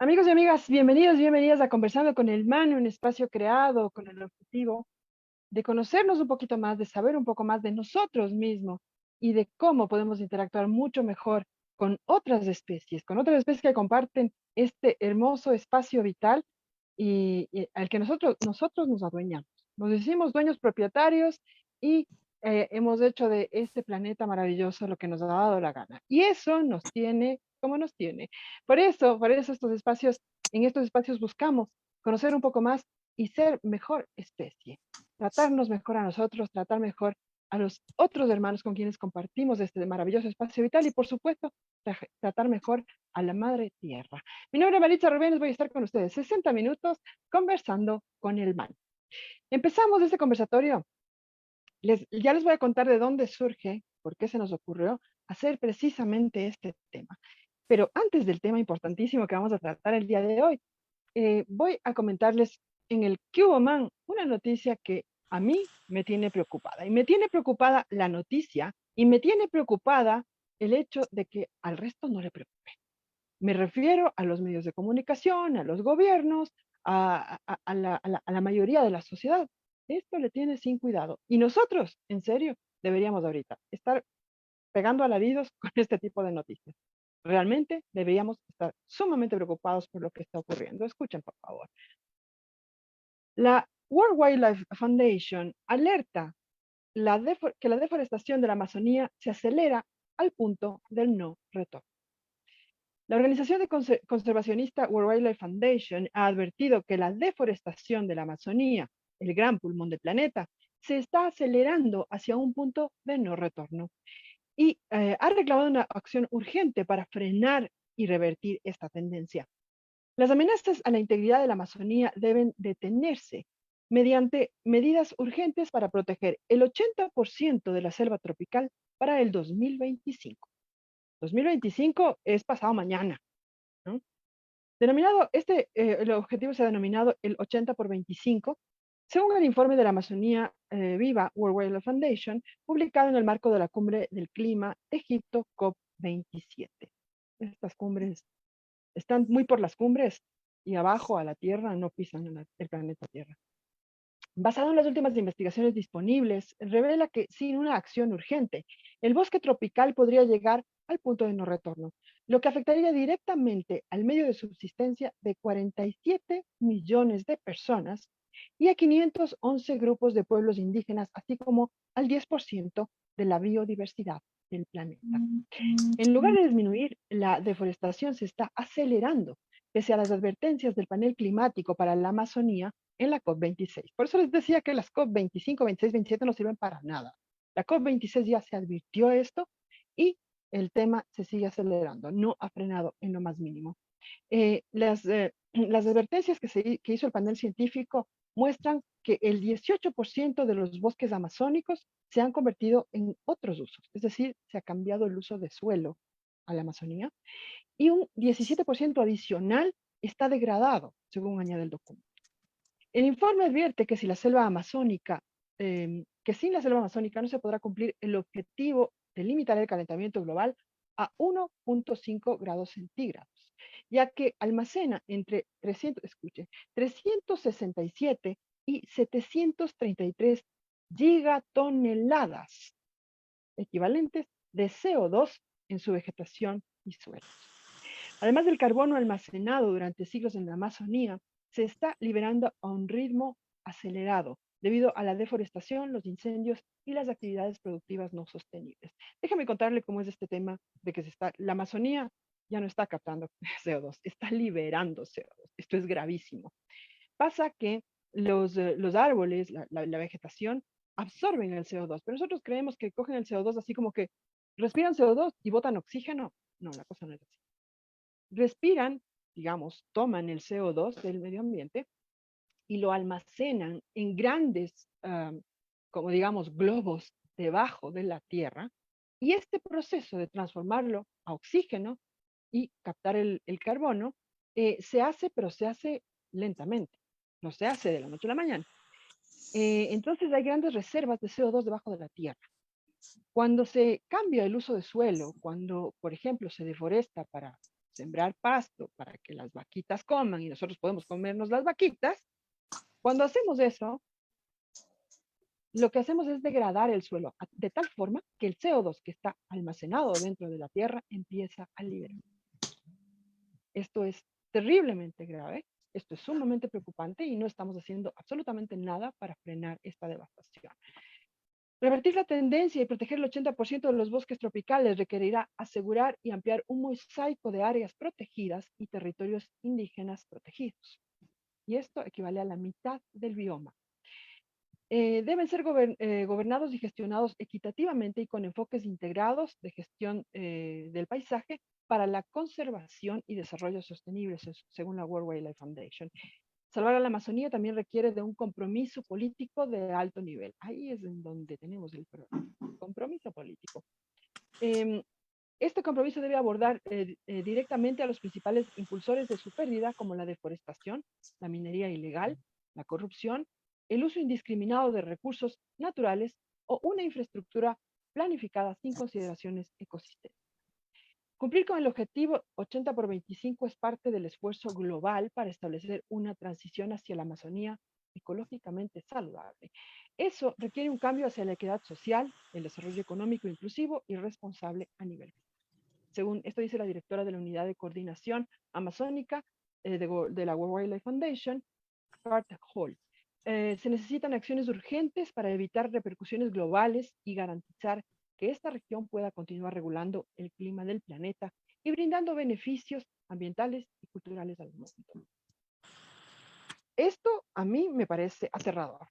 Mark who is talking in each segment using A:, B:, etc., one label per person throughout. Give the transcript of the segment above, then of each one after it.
A: Amigos y amigas, bienvenidos, bienvenidas a Conversando con el Man, un espacio creado con el objetivo de conocernos un poquito más, de saber un poco más de nosotros mismos y de cómo podemos interactuar mucho mejor con otras especies que comparten este hermoso espacio vital y al que nosotros nos adueñamos. Nos decimos dueños propietarios y hemos hecho de este planeta maravilloso lo que nos ha dado la gana. Y eso nos tiene como nos tiene. Por eso en estos espacios buscamos conocer un poco más y ser mejor especie, tratarnos mejor a nosotros, tratar mejor a los otros hermanos con quienes compartimos este maravilloso espacio vital y, por supuesto, tratar mejor a la madre tierra. Mi nombre es Maritza Rubén, voy a estar con ustedes 60 minutos conversando con el man. Empezamos este conversatorio. Ya les voy a contar de dónde surge, por qué se nos ocurrió hacer precisamente este tema. Pero antes del tema importantísimo que vamos a tratar el día de hoy, voy a comentarles en el Cubo Man una noticia que a mí me tiene preocupada. Y me tiene preocupada la noticia y me tiene preocupada el hecho de que al resto no le preocupe. Me refiero a los medios de comunicación, a los gobiernos, a la mayoría de la sociedad. Esto le tiene sin cuidado. Y nosotros, en serio, deberíamos ahorita estar pegando alaridos con este tipo de noticias. Realmente deberíamos estar sumamente preocupados por lo que está ocurriendo. Escuchen, por favor. La World Wildlife Foundation alerta que la deforestación de la Amazonía se acelera al punto del no retorno. La organización conservacionista World Wildlife Foundation ha advertido que la deforestación de la Amazonía, el gran pulmón del planeta, se está acelerando hacia un punto de no retorno y ha reclamado una acción urgente para frenar y revertir esta tendencia. Las amenazas a la integridad de la Amazonía deben detenerse mediante medidas urgentes para proteger el 80% de la selva tropical para el 2025. 2025 es pasado mañana, ¿no? El objetivo se ha denominado el 80 por 25, según el informe de la Amazonía Viva World Wildlife Foundation, publicado en el marco de la Cumbre del Clima Egipto COP27. Estas cumbres están muy por las cumbres y abajo a la Tierra no pisan el planeta Tierra. Basado en las últimas investigaciones disponibles, revela que sin una acción urgente, el bosque tropical podría llegar al punto de no retorno, lo que afectaría directamente al medio de subsistencia de 47 millones de personas y a 511 grupos de pueblos indígenas, así como al 10% de la biodiversidad del planeta. En lugar de disminuir, la deforestación se está acelerando, pese a las advertencias del panel climático para la Amazonía en la COP26. Por eso les decía que las COP25, 26, 27 no sirven para nada. La COP26 ya se advirtió esto y el tema se sigue acelerando, no ha frenado en lo más mínimo. Las advertencias que hizo el panel científico muestran que el 18% de los bosques amazónicos se han convertido en otros usos, es decir, se ha cambiado el uso de suelo a la Amazonía y un 17% adicional está degradado, según añade el documento. El informe advierte que, que sin la selva amazónica no se podrá cumplir el objetivo de limitar el calentamiento global a 1.5 grados centígrados, ya que almacena entre 367 y 733 gigatoneladas equivalentes de CO2 en su vegetación y suelos. Además del carbono almacenado durante siglos en la Amazonía, se está liberando a un ritmo acelerado debido a la deforestación, los incendios y las actividades productivas no sostenibles. Déjame contarle cómo es este tema de que la Amazonía ya no está captando CO2, está liberando CO2. Esto es gravísimo. Pasa que los árboles, la vegetación, absorben el CO2, pero nosotros creemos que cogen el CO2 así como que respiran CO2 y botan oxígeno. No, la cosa no es así. Respiran, digamos, toman el CO2 del medio ambiente y lo almacenan en grandes, como digamos, globos debajo de la Tierra. Y este proceso de transformarlo a oxígeno y captar el carbono se hace, pero se hace lentamente. No se hace de la noche a la mañana. Entonces hay grandes reservas de CO2 debajo de la Tierra. Cuando se cambia el uso de suelo, cuando, por ejemplo, se deforesta para sembrar pasto para que las vaquitas coman y nosotros podemos comernos las vaquitas, cuando hacemos eso, lo que hacemos es degradar el suelo de tal forma que el CO2 que está almacenado dentro de la tierra empieza a liberar. Esto es terriblemente grave, esto es sumamente preocupante y no estamos haciendo absolutamente nada para frenar esta devastación. Revertir la tendencia y proteger el 80% de los bosques tropicales requerirá asegurar y ampliar un mosaico de áreas protegidas y territorios indígenas protegidos. Y esto equivale a la mitad del bioma. Deben ser gobernados y gestionados equitativamente y con enfoques integrados de gestión del paisaje para la conservación y desarrollo sostenible, según la World Wildlife Foundation. Salvar a la Amazonía también requiere de un compromiso político de alto nivel. Ahí es en donde tenemos el problema. Compromiso político. Este compromiso debe abordar directamente a los principales impulsores de su pérdida, como la deforestación, la minería ilegal, la corrupción, el uso indiscriminado de recursos naturales o una infraestructura planificada sin consideraciones ecosistémicas. Cumplir con el objetivo 80 por 25 es parte del esfuerzo global para establecer una transición hacia la Amazonía ecológicamente saludable. Eso requiere un cambio hacia la equidad social, el desarrollo económico inclusivo y responsable a nivel global. Según esto dice la directora de la Unidad de Coordinación Amazónica de la World Wildlife Foundation, Carter Hall. Se necesitan acciones urgentes para evitar repercusiones globales y garantizar que esta región pueda continuar regulando el clima del planeta y brindando beneficios ambientales y culturales al mundo. Esto a mí me parece aterrador.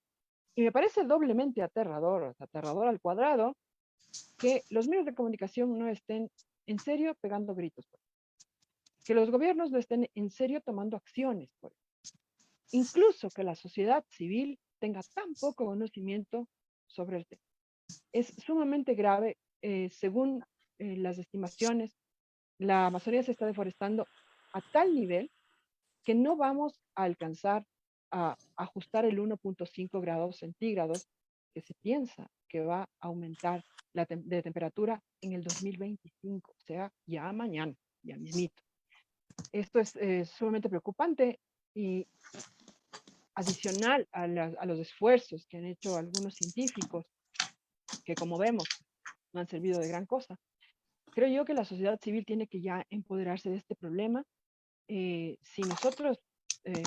A: Y me parece doblemente aterrador, aterrador al cuadrado, que los medios de comunicación no estén en serio pegando gritos, que los gobiernos no estén en serio tomando acciones, incluso que la sociedad civil tenga tan poco conocimiento sobre el tema. Es sumamente grave, según las estimaciones, la Amazonía se está deforestando a tal nivel que no vamos a alcanzar a ajustar el 1.5 grados centígrados que se piensa que va a aumentar de temperatura en el 2025, o sea, ya mañana, ya mismito. Esto es sumamente preocupante y adicional a los esfuerzos que han hecho algunos científicos, que como vemos no han servido de gran cosa. Creo yo que la sociedad civil tiene que ya empoderarse de este problema. Si nosotros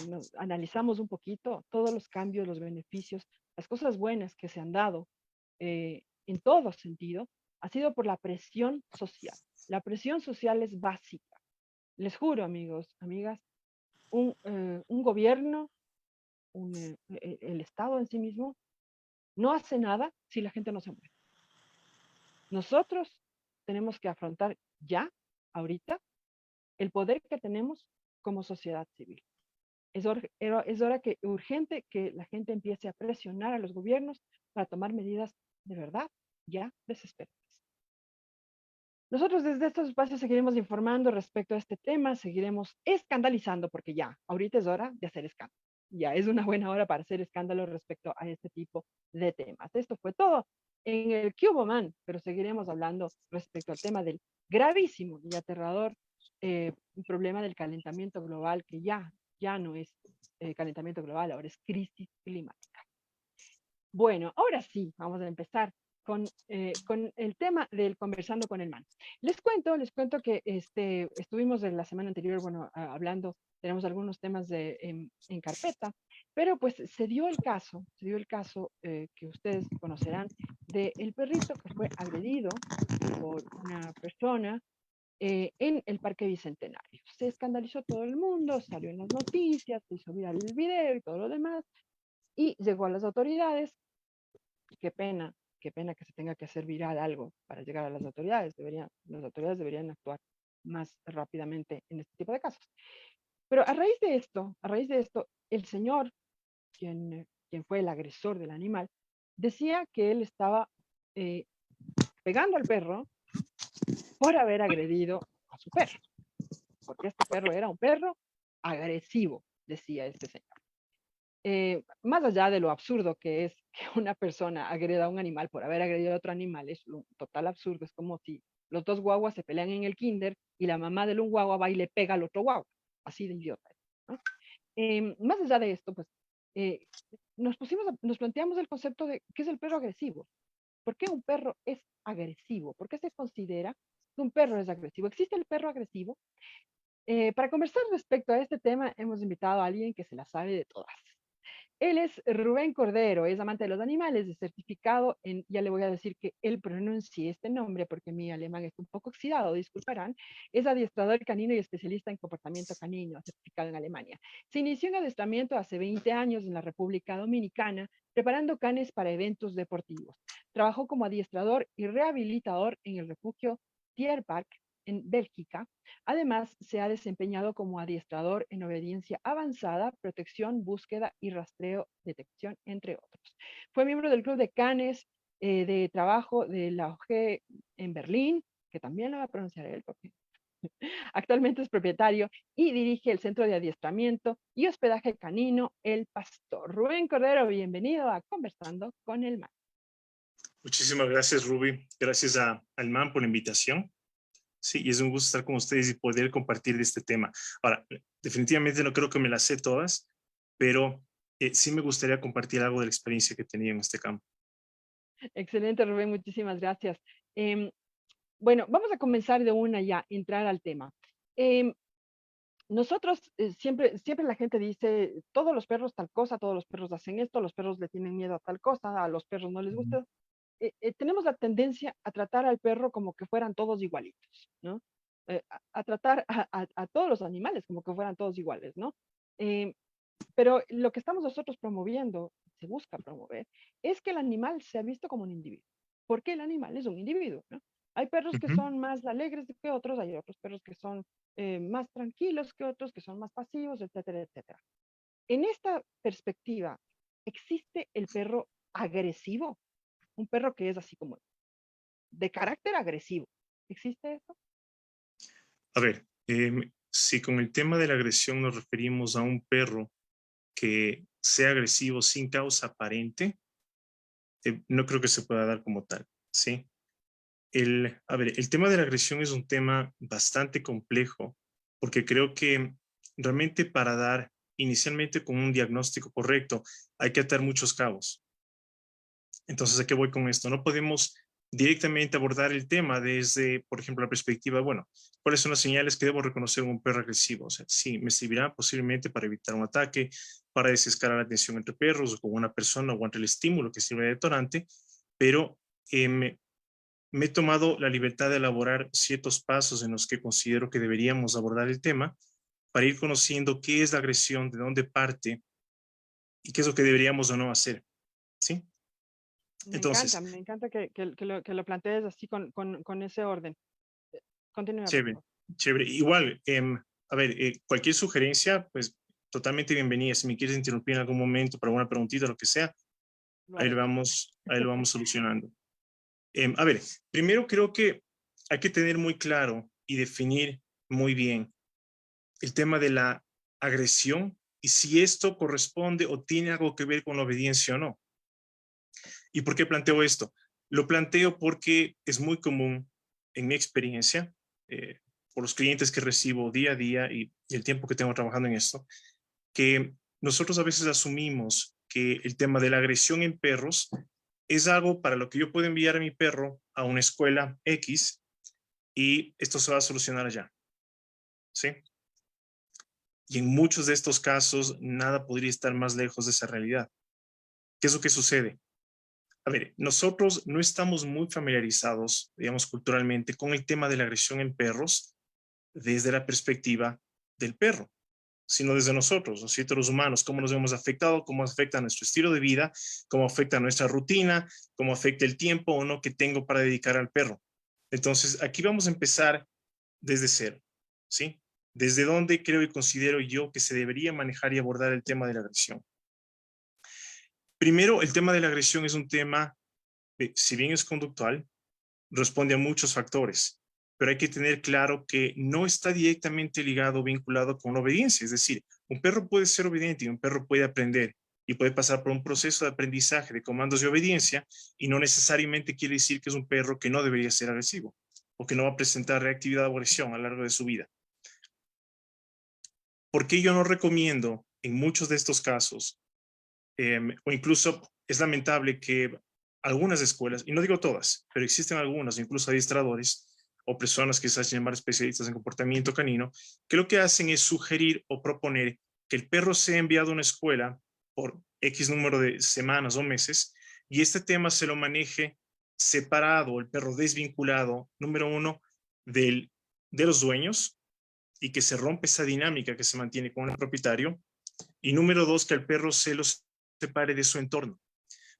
A: nos analizamos un poquito todos los cambios, los beneficios, las cosas buenas que se han dado en todo sentido, ha sido por la presión social. La presión social es básica. Les juro, amigos, amigas, un gobierno, el Estado en sí mismo, no hace nada si la gente no se mueve. Nosotros tenemos que afrontar ya, ahorita, el poder que tenemos como sociedad civil. Es hora que urgente que la gente empiece a presionar a los gobiernos para tomar medidas de verdad ya desesperadas. Nosotros desde estos espacios seguiremos informando respecto a este tema, seguiremos escandalizando, porque ya, ahorita es hora de hacer escándalo. Ya es una buena hora para hacer escándalo respecto a este tipo de temas. Esto fue todo en el Cubo Man, pero seguiremos hablando respecto al tema del gravísimo y aterrador problema del calentamiento global, que ya no es calentamiento global, ahora es crisis climática. Bueno, ahora sí, vamos a empezar con el tema del conversando con el man. Les cuento que estuvimos en la semana anterior, bueno, hablando, tenemos algunos temas en carpeta, pero pues se dio el caso que ustedes conocerán del perrito que fue agredido por una persona en el Parque Bicentenario. Se escandalizó todo el mundo, salió en las noticias, se hizo viral el video y todo lo demás, y llegó a las autoridades. Qué pena que se tenga que hacer viral algo para llegar a las autoridades. Las autoridades deberían actuar más rápidamente en este tipo de casos. Pero a raíz de esto, el señor, quien fue el agresor del animal, decía que él estaba pegando al perro por haber agredido a su perro, porque este perro era un perro agresivo, decía este señor. Más allá de lo absurdo que es que una persona agreda a un animal por haber agredido a otro animal, es un total absurdo. Es como si los dos guaguas se pelean en el kinder y la mamá del un guagua va y le pega al otro guagua, así de idiota, ¿no? Más allá de esto, pues, eh, nos planteamos el concepto de qué es el perro agresivo. ¿Por qué un perro es agresivo? ¿Por qué se considera que un perro es agresivo? ¿Existe el perro agresivo? Para conversar respecto a este tema, hemos invitado a alguien que se la sabe de todas. Él es Rubén Cordero, es amante de los animales, es certificado en, ya le voy a decir que él pronuncie este nombre porque mi alemán está un poco oxidado, disculparán, es adiestrador canino y especialista en comportamiento canino, certificado en Alemania. Se inició en adiestramiento hace 20 años en la República Dominicana, preparando canes para eventos deportivos. Trabajó como adiestrador y rehabilitador en el refugio Tierpark en Bélgica. Además, se ha desempeñado como adiestrador en obediencia avanzada, protección, búsqueda y rastreo, detección, entre otros. Fue miembro del Club de Canes de Trabajo de la OG en Berlín, que también lo va a pronunciar él, porque actualmente es propietario y dirige el Centro de Adiestramiento y Hospedaje Canino El Pastor. Rubén Cordero, bienvenido a Conversando con el Man.
B: Muchísimas gracias, Ruby. Gracias al MAN por la invitación. Sí, y es un gusto estar con ustedes y poder compartir de este tema. Ahora, definitivamente no creo que me las sé todas, pero sí me gustaría compartir algo de la experiencia que tenía en este campo.
A: Excelente, Rubén, muchísimas gracias. Bueno, vamos a comenzar de una ya, entrar al tema. Em, Nosotros siempre la gente dice, todos los perros tal cosa, todos los perros hacen esto, los perros le tienen miedo a tal cosa, a los perros no les
B: Ujú.
A: gusta. Tenemos la tendencia a tratar al perro como que fueran todos igualitos, ¿no? A tratar a todos los animales como que fueran todos iguales, ¿no? Eh, pero lo que estamos nosotros promoviendo, se busca promover, es que el animal sea visto como un individuo, porque el animal es un individuo, ¿no? Hay perros que
B: Ujú.
A: son más alegres que otros, hay otros perros que son más tranquilos que otros, que son más pasivos, etcétera, etcétera. En esta perspectiva, ¿existe el perro agresivo? Un perro que es así como de carácter agresivo. ¿Existe eso?
B: A ver, si con el tema de la agresión nos referimos a un perro que sea agresivo sin causa aparente, no creo que se pueda dar como tal, ¿sí? A ver, el tema de la agresión es un tema bastante complejo porque creo que realmente para dar inicialmente con un diagnóstico correcto hay que atar muchos cabos. Entonces, ¿a qué voy con esto? No podemos directamente abordar el tema desde, por ejemplo, la perspectiva, bueno, ¿cuáles son las señales que debo reconocer en un perro agresivo? O sea, sí, me servirá posiblemente para evitar un ataque, para desescalar la tensión entre perros o con una persona o ante el estímulo que sirve de detonante, pero me he tomado la libertad de elaborar ciertos pasos en los que considero que deberíamos abordar el tema para ir conociendo qué es la agresión, de dónde parte y qué es lo que deberíamos o no hacer, ¿sí? Entonces,
A: Me encanta que lo plantees así con ese orden. Continúa, por
B: chévere,
A: favor.
B: chévere. Igual, a ver, cualquier sugerencia, pues totalmente bienvenida. Si me quieres interrumpir en algún momento para una preguntita, lo que sea,
A: Lo haré.
B: ahí lo vamos solucionando. A ver, primero creo que hay que tener muy claro y definir muy bien el tema de la agresión y si esto corresponde o tiene algo que ver con la obediencia o no. ¿Y por qué planteo esto? Lo planteo porque es muy común en mi experiencia, por los clientes que recibo día a día y el tiempo que tengo trabajando en esto, que nosotros a veces asumimos que el tema de la agresión en perros es algo para lo que yo puedo enviar a mi perro a una escuela X y esto se va a solucionar allá, ¿sí? Y en muchos de estos casos, nada podría estar más lejos de esa realidad. ¿Qué es lo que sucede? A ver, nosotros no estamos muy familiarizados, digamos, culturalmente con el tema de la agresión en perros desde la perspectiva del perro, sino desde nosotros, los humanos, cómo nos vemos afectados, cómo afecta nuestro estilo de vida, cómo afecta nuestra rutina, cómo afecta el tiempo o no que tengo para dedicar al perro. Entonces, aquí vamos a empezar desde cero, ¿sí? ¿Desde dónde creo y considero yo que se debería manejar y abordar el tema de la agresión? Primero, el tema de la agresión es un tema, si bien es conductual, responde a muchos factores, pero hay que tener claro que no está directamente ligado o vinculado con la obediencia. Es decir, un perro puede ser obediente y un perro puede aprender y puede pasar por un proceso de aprendizaje de comandos de obediencia y no necesariamente quiere decir que es un perro que no debería ser agresivo. o que no va a presentar reactividad o agresión a lo largo de su vida. ¿Por qué yo no recomiendo en muchos de estos casos, o incluso es lamentable que algunas escuelas, y no digo todas, pero existen algunas, incluso adiestradores o personas que se hacen llamar especialistas en comportamiento canino, que lo que hacen es sugerir o proponer que el perro sea enviado a una escuela por X número de semanas o meses y este tema se lo maneje separado, el perro desvinculado, número uno, de los dueños y que se rompe esa dinámica que se mantiene con el propietario. Y número dos, que el perro se los separe de su entorno.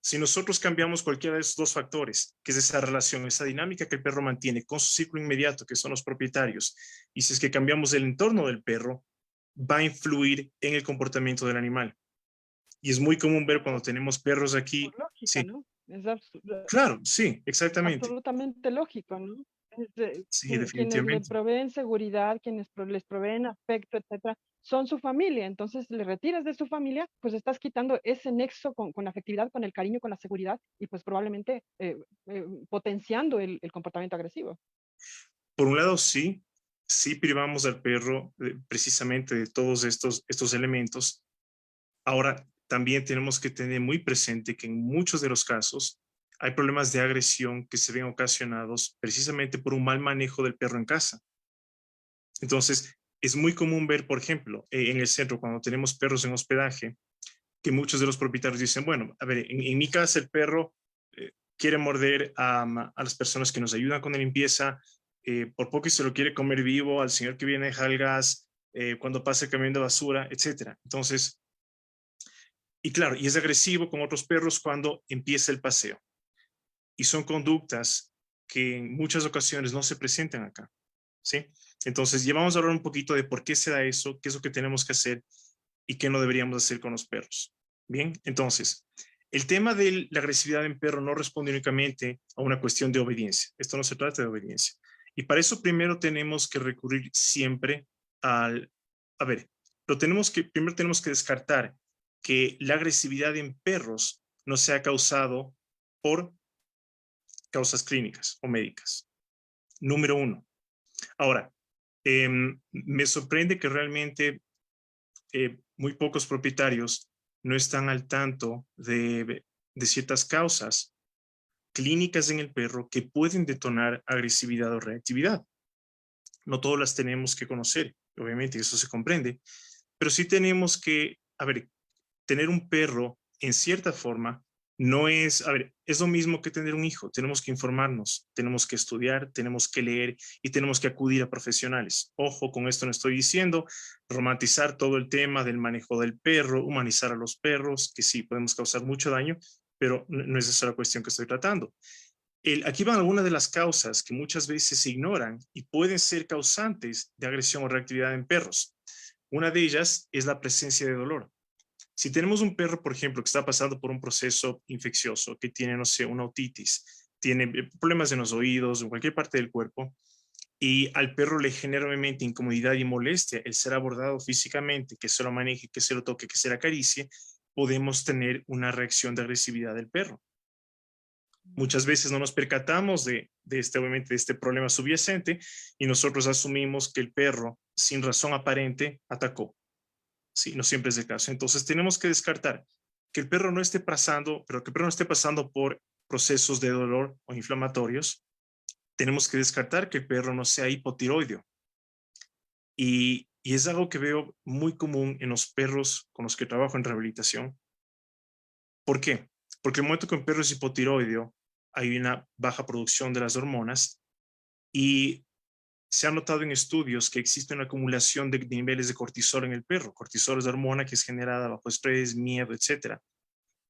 B: Si nosotros cambiamos cualquiera de esos dos factores, que es esa relación, esa dinámica que el perro mantiene con su ciclo inmediato, que son los propietarios, y si es que cambiamos el entorno del perro, va a influir en el comportamiento del animal. Y es muy común ver cuando tenemos perros aquí.
A: Por lógica,
B: Sí,
A: ¿no? Es
B: claro, sí, exactamente.
A: absolutamente lógico, ¿no?
B: Sí,
A: Quienes le
B: definitivamente.
A: proveen seguridad, quienes les proveen afecto, etcétera, son su familia. Entonces, le retiras de su familia, pues estás quitando ese nexo con la afectividad, con el cariño, con la seguridad y pues probablemente potenciando el comportamiento agresivo.
B: Por un lado, sí, sí privamos al perro precisamente de todos estos elementos. Ahora, también tenemos que tener muy presente que en muchos de los casos hay problemas de agresión que se ven ocasionados precisamente por un mal manejo del perro en casa. Entonces, es muy común ver, por ejemplo, en el centro, cuando tenemos perros en hospedaje, que muchos de los propietarios dicen, bueno, a ver, en mi casa el perro quiere morder a las personas que nos ayudan con la limpieza, por poco y se lo quiere comer vivo al señor que viene a dejar el gas, cuando pasa el camión de basura, etcétera. Entonces, y claro, y es agresivo con otros perros cuando empieza el paseo. Y son conductas que en muchas ocasiones no se presentan acá, ¿sí? Entonces, ya vamos a hablar un poquito de por qué se da eso, qué es lo que tenemos que hacer y qué no deberíamos hacer con los perros. Bien, entonces, el tema de la agresividad en perro no responde únicamente a una cuestión de obediencia. Esto no se trata de obediencia. Y para eso primero tenemos que recurrir siempre a ver, primero tenemos que descartar que la agresividad en perros no sea causado por causas clínicas o médicas. Número uno. Ahora, me sorprende que realmente muy pocos propietarios no están al tanto de ciertas causas clínicas en el perro que pueden detonar agresividad o reactividad. No todas las tenemos que conocer, obviamente, eso se comprende, pero sí tenemos que, a ver, tener un perro en cierta forma no es, a ver, es lo mismo que tener un hijo. Tenemos que informarnos, tenemos que estudiar, tenemos que leer y tenemos que acudir a profesionales. Ojo, con esto no estoy diciendo romantizar todo el tema del manejo del perro, humanizar a los perros, que sí, podemos causar mucho daño, pero no es esa la cuestión que estoy tratando. Aquí van algunas de las causas que muchas veces se ignoran y pueden ser causantes de agresión o reactividad en perros. Una de ellas es la presencia de dolor. Si tenemos un perro, por ejemplo, que está pasando por un proceso infeccioso, que tiene, no sé, una otitis, tiene problemas en los oídos o en cualquier parte del cuerpo, y al perro le genera obviamente incomodidad y molestia el ser abordado físicamente, que se lo maneje, que se lo toque, que se lo acaricie, podemos tener una reacción de agresividad del perro. Muchas veces no nos percatamos obviamente, de este problema subyacente y nosotros asumimos que el perro, sin razón aparente, atacó. Sí, no siempre es el caso. Entonces tenemos que descartar que el perro no esté pasando, pero que el perro no esté pasando por procesos de dolor o inflamatorios. Tenemos que descartar que el perro no sea hipotiroideo. Y es algo que veo muy común en los perros con los que trabajo en rehabilitación. ¿Por qué? Porque el momento que un perro es hipotiroideo, hay una baja producción de las hormonas y se ha notado en estudios que existe una acumulación de niveles de cortisol en el perro. Cortisol es la hormona que es generada bajo estrés, miedo, etcétera.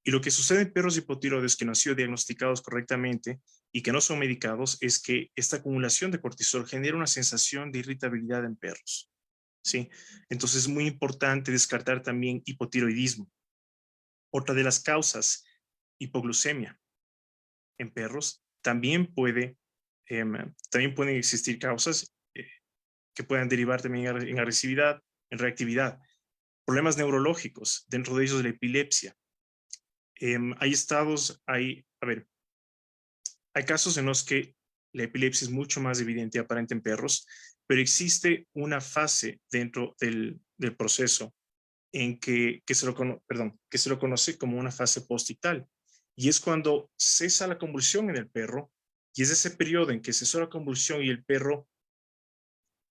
B: Y lo que sucede en perros hipotiroideos que no han sido diagnosticados correctamente y que no son medicados es que esta acumulación de cortisol genera una sensación de irritabilidad en perros. ¿Sí? Entonces es muy importante descartar también hipotiroidismo. Otra de las causas, hipoglucemia en perros, también pueden existir causas que puedan derivar también en agresividad, en reactividad. Problemas neurológicos, dentro de ellos la epilepsia. Hay casos en los que la epilepsia es mucho más evidente y aparente en perros, pero existe una fase dentro del proceso en que se lo conoce como una fase postictal. Y es cuando cesa la convulsión en el perro, y es ese periodo en que cesó la convulsión y el perro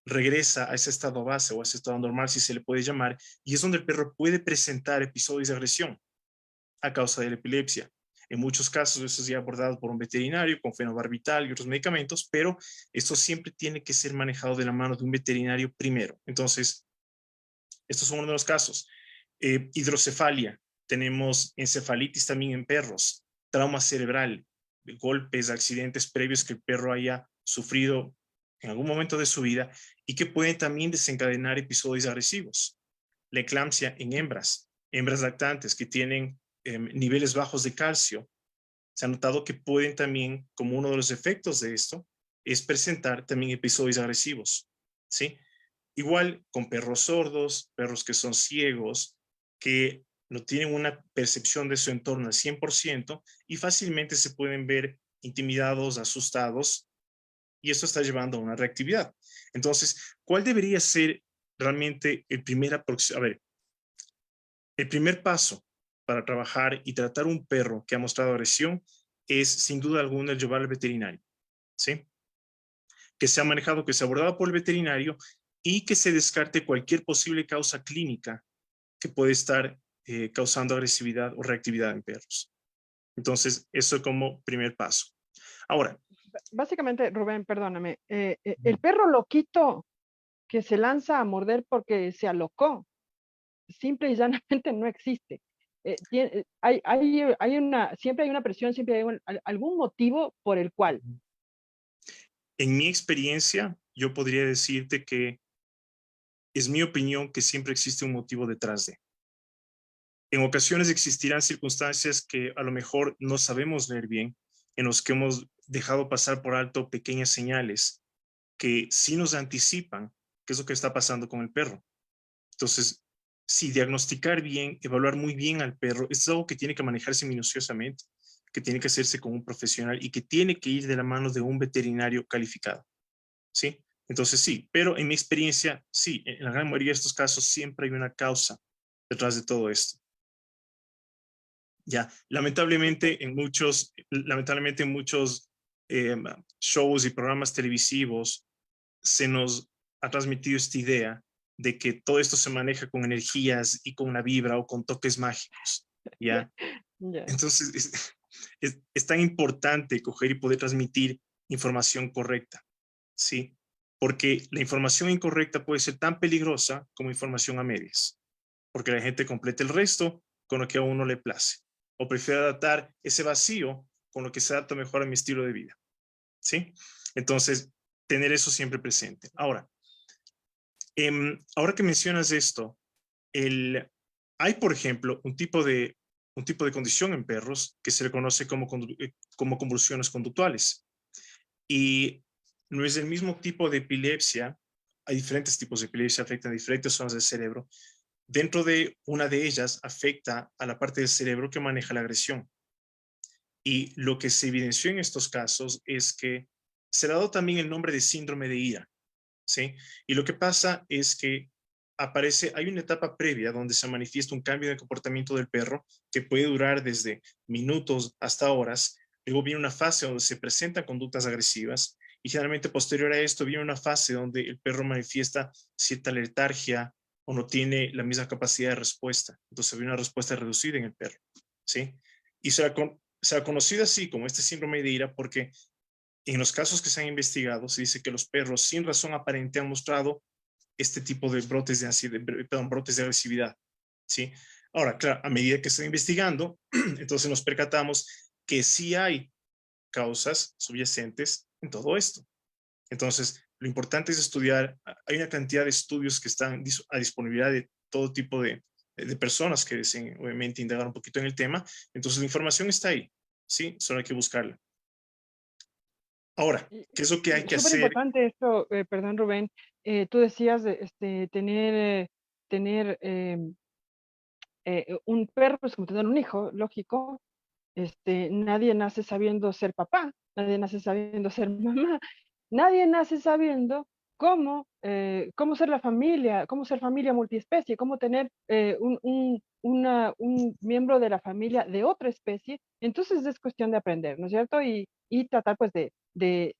B: regresa a ese estado base o a ese estado normal, si se le puede llamar, y es donde el perro puede presentar episodios de agresión a causa de la epilepsia. En muchos casos eso es ya abordado por un veterinario con fenobarbital y otros medicamentos, pero esto siempre tiene que ser manejado de la mano de un veterinario primero. Entonces, estos son uno de los casos. Hidrocefalia, tenemos encefalitis también en perros, trauma cerebral, golpes, accidentes previos que el perro haya sufrido en algún momento de su vida y que pueden también desencadenar episodios agresivos. La eclampsia en hembras lactantes que tienen niveles bajos de calcio, se ha notado que pueden también, como uno de los efectos de esto, es presentar también episodios agresivos, ¿sí? Igual con perros sordos, perros que son ciegos, que no tienen una percepción de su entorno al 100% y fácilmente se pueden ver intimidados, asustados, y esto está llevando a una reactividad. Entonces, ¿cuál debería ser realmente el primer paso para trabajar y tratar un perro que ha mostrado agresión? Es sin duda alguna el llevar al veterinario, ¿sí? Que sea manejado, que sea abordado por el veterinario y que se descarte cualquier posible causa clínica que puede estar causando agresividad o reactividad en perros. Entonces, eso como primer paso. Ahora.
A: Básicamente, Rubén, perdóname, el perro loquito que se lanza a morder porque se alocó, simple y llanamente no existe. Siempre hay una presión, siempre hay algún motivo por el cual.
B: En mi experiencia, yo podría decirte que es mi opinión que siempre existe un motivo detrás de. En ocasiones existirán circunstancias que a lo mejor no sabemos leer bien, en los que hemos dejado pasar por alto pequeñas señales que sí nos anticipan qué es lo que está pasando con el perro. Entonces, sí, diagnosticar bien, evaluar muy bien al perro, es algo que tiene que manejarse minuciosamente, que tiene que hacerse con un profesional y que tiene que ir de la mano de un veterinario calificado, ¿sí? Entonces, sí, pero en mi experiencia, sí, en la gran mayoría de estos casos siempre hay una causa detrás de todo esto. Ya, lamentablemente en muchos shows y programas televisivos se nos ha transmitido esta idea de que todo esto se maneja con energías y con una vibra o con toques mágicos, ¿ya?
A: Yeah.
B: Entonces, es tan importante coger y poder transmitir información correcta, ¿sí? Porque la información incorrecta puede ser tan peligrosa como información a medias, porque la gente completa el resto con lo que a uno le place, o prefiere adaptar ese vacío con lo que se adapta mejor a mi estilo de vida, ¿sí? Entonces, tener eso siempre presente. Ahora, ahora que mencionas esto, hay, por ejemplo, un tipo de condición en perros que se le conoce como convulsiones conductuales. Y no es el mismo tipo de epilepsia. Hay diferentes tipos de epilepsia, afectan diferentes zonas del cerebro. Dentro de una de ellas afecta a la parte del cerebro que maneja la agresión. Y lo que se evidenció en estos casos es que se le ha dado también el nombre de síndrome de ira, ¿sí? Y lo que pasa es que hay una etapa previa donde se manifiesta un cambio de comportamiento del perro que puede durar desde minutos hasta horas. Luego viene una fase donde se presentan conductas agresivas y generalmente posterior a esto viene una fase donde el perro manifiesta cierta letargia o no tiene la misma capacidad de respuesta. Entonces viene una respuesta reducida en el perro, ¿sí? Y se ha conocido así como este síndrome de ira porque en los casos que se han investigado, se dice que los perros sin razón aparente han mostrado este tipo de brotes de agresividad, ¿sí? Ahora, claro, a medida que se está investigando, entonces nos percatamos que sí hay causas subyacentes en todo esto. Entonces, lo importante es estudiar, hay una cantidad de estudios que están a disponibilidad de todo tipo de personas que deseen, obviamente, indagar un poquito en el tema. Entonces, la información está ahí, ¿sí? Solo hay que buscarla. Ahora, ¿qué es lo que hay que
A: Súper
B: hacer?
A: importante esto, perdón Rubén, tú decías de, tener un perro es como tener un hijo, lógico, Nadie nace sabiendo ser papá, nadie nace sabiendo ser mamá, nadie nace sabiendo cómo ser la familia, cómo ser familia multiespecie, cómo tener un miembro de la familia de otra especie. Entonces es cuestión de aprender, ¿no es cierto? Y tratar pues de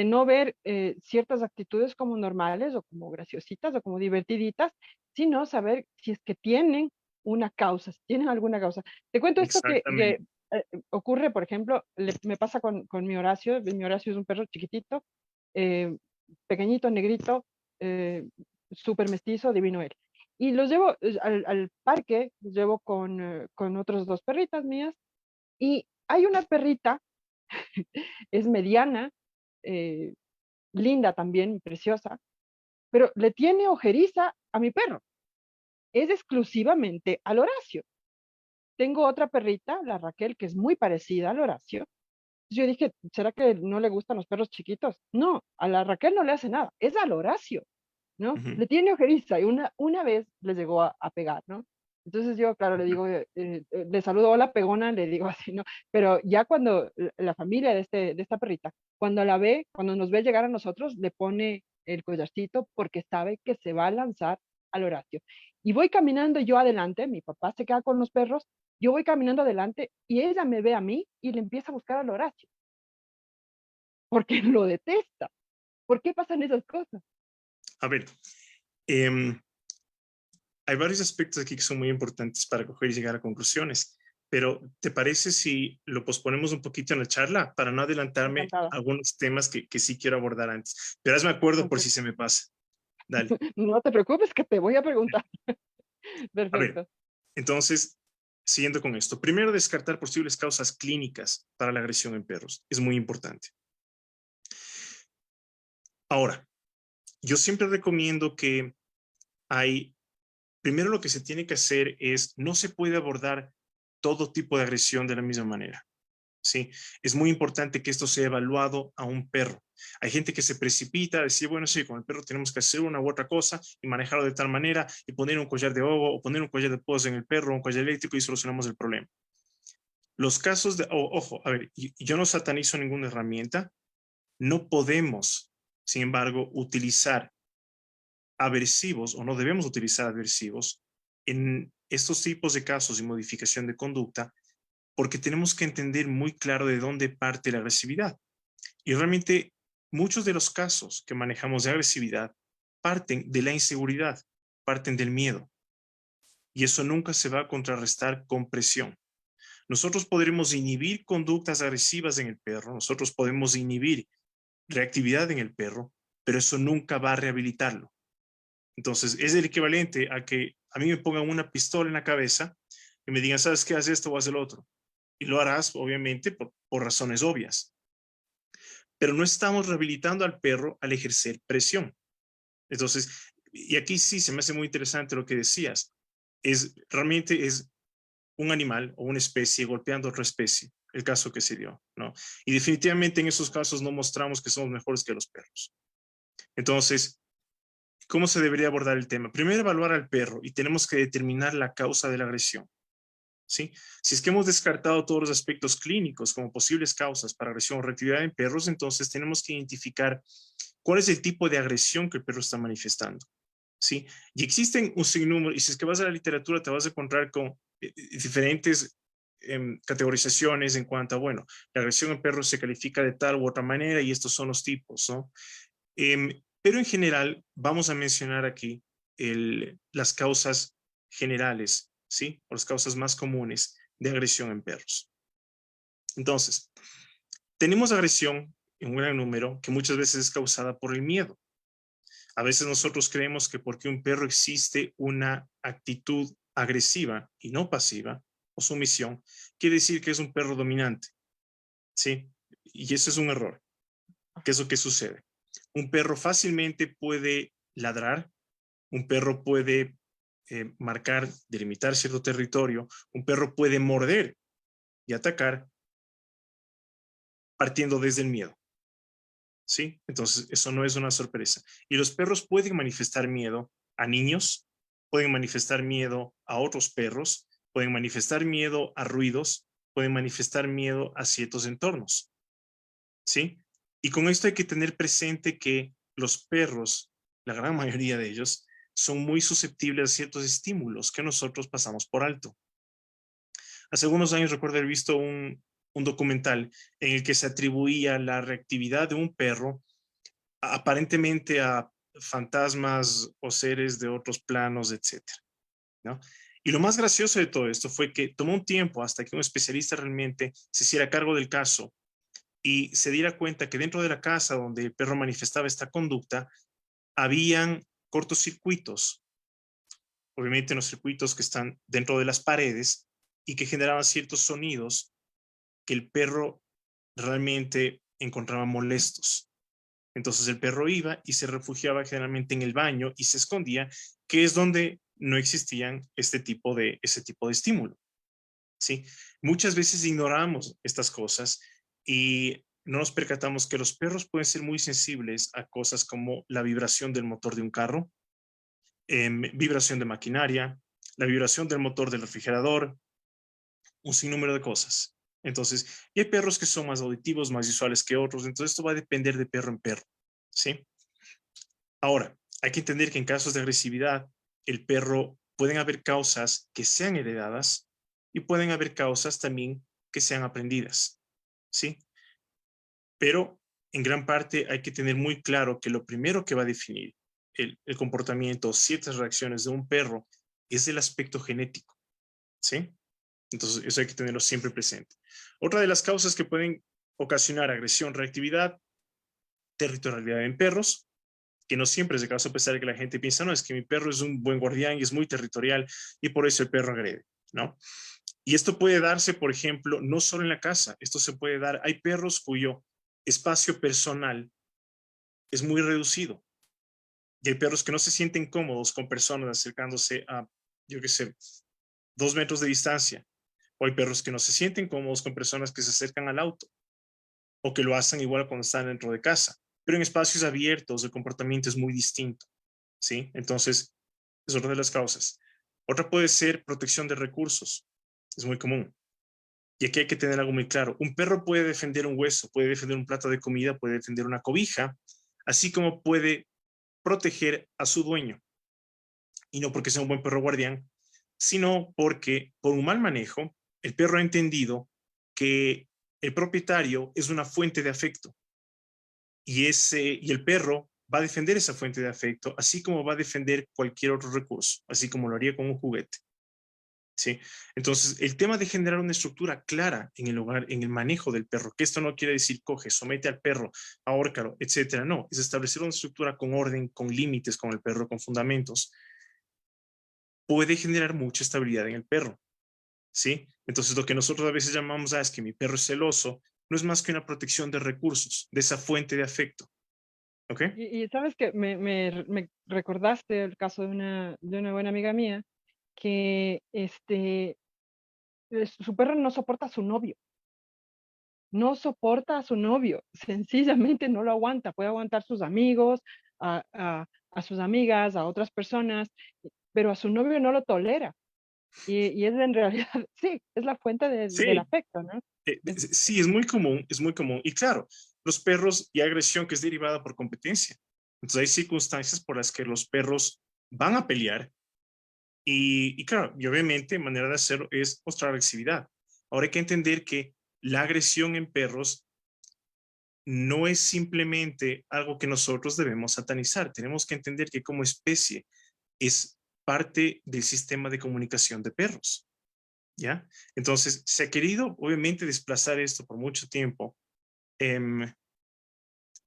A: no ver ciertas actitudes como normales o como graciositas o como divertiditas, sino saber si es que tienen una causa, si tienen alguna causa. Te cuento esto que
B: Exactamente.
A: ocurre, por ejemplo, me pasa con mi Horacio es un perro chiquitito, eh, pequeñito, negrito, eh, súper mestizo, divino él. Y los llevo al parque, los llevo con otros dos perritas mías, y hay una perrita, es mediana, eh, linda también, preciosa, pero le tiene ojeriza a mi perro. Es exclusivamente al Horacio. Tengo otra perrita, la Raquel, que es muy parecida al Horacio. Yo dije, ¿será que no le gustan los perros chiquitos? No, a la Raquel no le hace nada, es al Horacio, ¿no?
B: Ujú.
A: Le tiene ojeriza y una vez le llegó a pegar, ¿no? Entonces yo, claro, le digo, le saludo, hola pegona, le digo así, ¿no? Pero ya cuando la familia de esta perrita, cuando la ve, cuando nos ve llegar a nosotros, le pone el collarcito porque sabe que se va a lanzar al Horacio. Y voy caminando yo adelante, mi papá se queda con los perros, yo voy caminando adelante y ella me ve a mí y le empieza a buscar al Horacio, porque lo detesta. ¿Por qué pasan esas cosas?
B: A ver, em, hay varios aspectos aquí que son muy importantes para coger y llegar a conclusiones, pero ¿te parece si lo posponemos un poquito en la charla para no adelantarme
A: Encantada.
B: a algunos temas que sí quiero abordar antes? Pero hazme acuerdo por si
A: Perfecto.
B: se me pasa. Dale.
A: No te preocupes que te voy a preguntar.
B: A ver,
A: Perfecto.
B: entonces, siguiendo con esto, primero descartar posibles causas clínicas para la agresión en perros. Es muy importante. Ahora, yo siempre recomiendo que hay, primero lo que se tiene que hacer es, no se puede abordar todo tipo de agresión de la misma manera. ¿Sí? Es muy importante que esto sea evaluado a un perro. Hay gente que se precipita a decir, bueno, sí, con el perro tenemos que hacer una u otra cosa y manejarlo de tal manera y poner un collar de ovo o poner un collar de pozo en el perro, un collar eléctrico y solucionamos el problema. Los casos de, ojo, a ver, yo no satanizo ninguna herramienta, no podemos, sin embargo, utilizar aversivos o no debemos utilizar aversivos en estos tipos de casos y modificación de conducta porque tenemos que entender muy claro de dónde parte la agresividad. Y realmente muchos de los casos que manejamos de agresividad parten de la inseguridad, parten del miedo. Y eso nunca se va a contrarrestar con presión. Nosotros podremos inhibir conductas agresivas en el perro, nosotros podemos inhibir reactividad en el perro, pero eso nunca va a rehabilitarlo. Entonces, es el equivalente a que a mí me pongan una pistola en la cabeza y me digan, ¿sabes qué? Haz esto o haz el otro. Y lo harás, obviamente, por razones obvias. Pero no estamos rehabilitando al perro al ejercer presión. Entonces, y aquí sí se me hace muy interesante lo que decías. Realmente es un animal o una especie golpeando a otra especie, el caso que se dio, ¿no? Y definitivamente en esos casos no mostramos que somos mejores que los perros. Entonces, ¿cómo se debería abordar el tema? Primero, evaluar al perro y tenemos que determinar la causa de la agresión. ¿Sí? Si es que hemos descartado todos los aspectos clínicos como posibles causas para agresión o reactividad en perros, entonces tenemos que identificar cuál es el tipo de agresión que el perro está manifestando. ¿Sí? Y existen un sinnúmero, y si es que vas a la literatura te vas a encontrar con diferentes categorizaciones en cuanto a, bueno, la agresión en perros se califica de tal u otra manera y estos son los tipos, ¿no? Pero en general vamos a mencionar aquí las causas generales, ¿sí? O las causas más comunes de agresión en perros. Entonces, tenemos agresión en un gran número que muchas veces es causada por el miedo. A veces nosotros creemos que porque un perro existe una actitud agresiva y no pasiva o sumisión, quiere decir que es un perro dominante, ¿sí? Y eso es un error. ¿Qué es lo que sucede? Un perro fácilmente puede ladrar, un perro puede marcar, delimitar cierto territorio, un perro puede morder y atacar partiendo desde el miedo, ¿sí? Entonces, eso no es una sorpresa. Y los perros pueden manifestar miedo a niños, pueden manifestar miedo a otros perros, pueden manifestar miedo a ruidos, pueden manifestar miedo a ciertos entornos, ¿sí? Y con esto hay que tener presente que los perros, la gran mayoría de ellos, son muy susceptibles a ciertos estímulos que nosotros pasamos por alto. Hace algunos años recuerdo haber visto un documental en el que se atribuía la reactividad de un perro aparentemente a fantasmas o seres de otros planos, etcétera, ¿no? Y lo más gracioso de todo esto fue que tomó un tiempo hasta que un especialista realmente se hiciera cargo del caso y se diera cuenta que dentro de la casa donde el perro manifestaba esta conducta, habían cortocircuitos, obviamente los circuitos que están dentro de las paredes y que generaban ciertos sonidos que el perro realmente encontraba molestos. Entonces el perro iba y se refugiaba generalmente en el baño y se escondía, que es donde no existían ese tipo de estímulo, ¿sí? Muchas veces ignoramos estas cosas y no nos percatamos que los perros pueden ser muy sensibles a cosas como la vibración del motor de un carro, vibración de maquinaria, la vibración del motor del refrigerador, un sinnúmero de cosas. Entonces, y hay perros que son más auditivos, más visuales que otros, entonces esto va a depender de perro en perro, ¿sí? Ahora, hay que entender que en casos de agresividad, el perro pueden haber causas que sean heredadas y pueden haber causas también que sean aprendidas, ¿sí? Pero en gran parte hay que tener muy claro que lo primero que va a definir el comportamiento, ciertas reacciones de un perro es el aspecto genético, ¿sí? Entonces, eso hay que tenerlo siempre presente. Otra de las causas que pueden ocasionar agresión, reactividad, territorialidad en perros, que no siempre es el caso, a pesar de que la gente piensa, no, es que mi perro es un buen guardián y es muy territorial y por eso el perro agrede, ¿no? Y esto puede darse, por ejemplo, no solo en la casa, esto se puede dar, hay perros cuyo espacio personal es muy reducido y hay perros que no se sienten cómodos con personas acercándose a, yo qué sé, 2 metros de distancia, o hay perros que no se sienten cómodos con personas que se acercan al auto o que lo hacen igual cuando están dentro de casa, pero en espacios abiertos el comportamiento es muy distinto, ¿sí? Entonces, es otra de las causas. Otra puede ser protección de recursos, es muy común. Y aquí hay que tener algo muy claro. Un perro puede defender un hueso, puede defender un plato de comida, puede defender una cobija, así como puede proteger a su dueño. Y no porque sea un buen perro guardián, sino porque por un mal manejo, el perro ha entendido que el propietario es una fuente de afecto y el perro va a defender esa fuente de afecto, así como va a defender cualquier otro recurso, así como lo haría con un juguete. ¿Sí? Entonces, el tema de generar una estructura clara en el hogar, en el manejo del perro, que esto no quiere decir coge, somete al perro, ahórcalo, etcétera, no, es establecer una estructura con orden, con límites con el perro, con fundamentos, puede generar mucha estabilidad en el perro, ¿sí? Entonces, lo que nosotros a veces llamamos, es que mi perro es celoso, no es más que una protección de recursos, de esa fuente de afecto, ¿ok?
A: Y sabes que me recordaste el caso de una buena amiga mía que su perro no soporta a su novio, no soporta a su novio, sencillamente no lo aguanta, puede aguantar sus amigos, a sus amigas, a otras personas, pero a su novio no lo tolera. Y es en realidad, sí, es la fuente del
B: Sí,
A: afecto, ¿no? Es-
B: sí, es muy común, es muy común. Y claro, los perros y agresión que es derivada por competencia. Entonces hay circunstancias por las que los perros van a pelear y claro, y obviamente manera de hacerlo es mostrar agresividad. Ahora hay que entender que la agresión en perros no es simplemente algo que nosotros debemos satanizar. Tenemos que entender que como especie es parte del sistema de comunicación de perros, ¿ya? Entonces, se ha querido, obviamente, desplazar esto por mucho tiempo, em,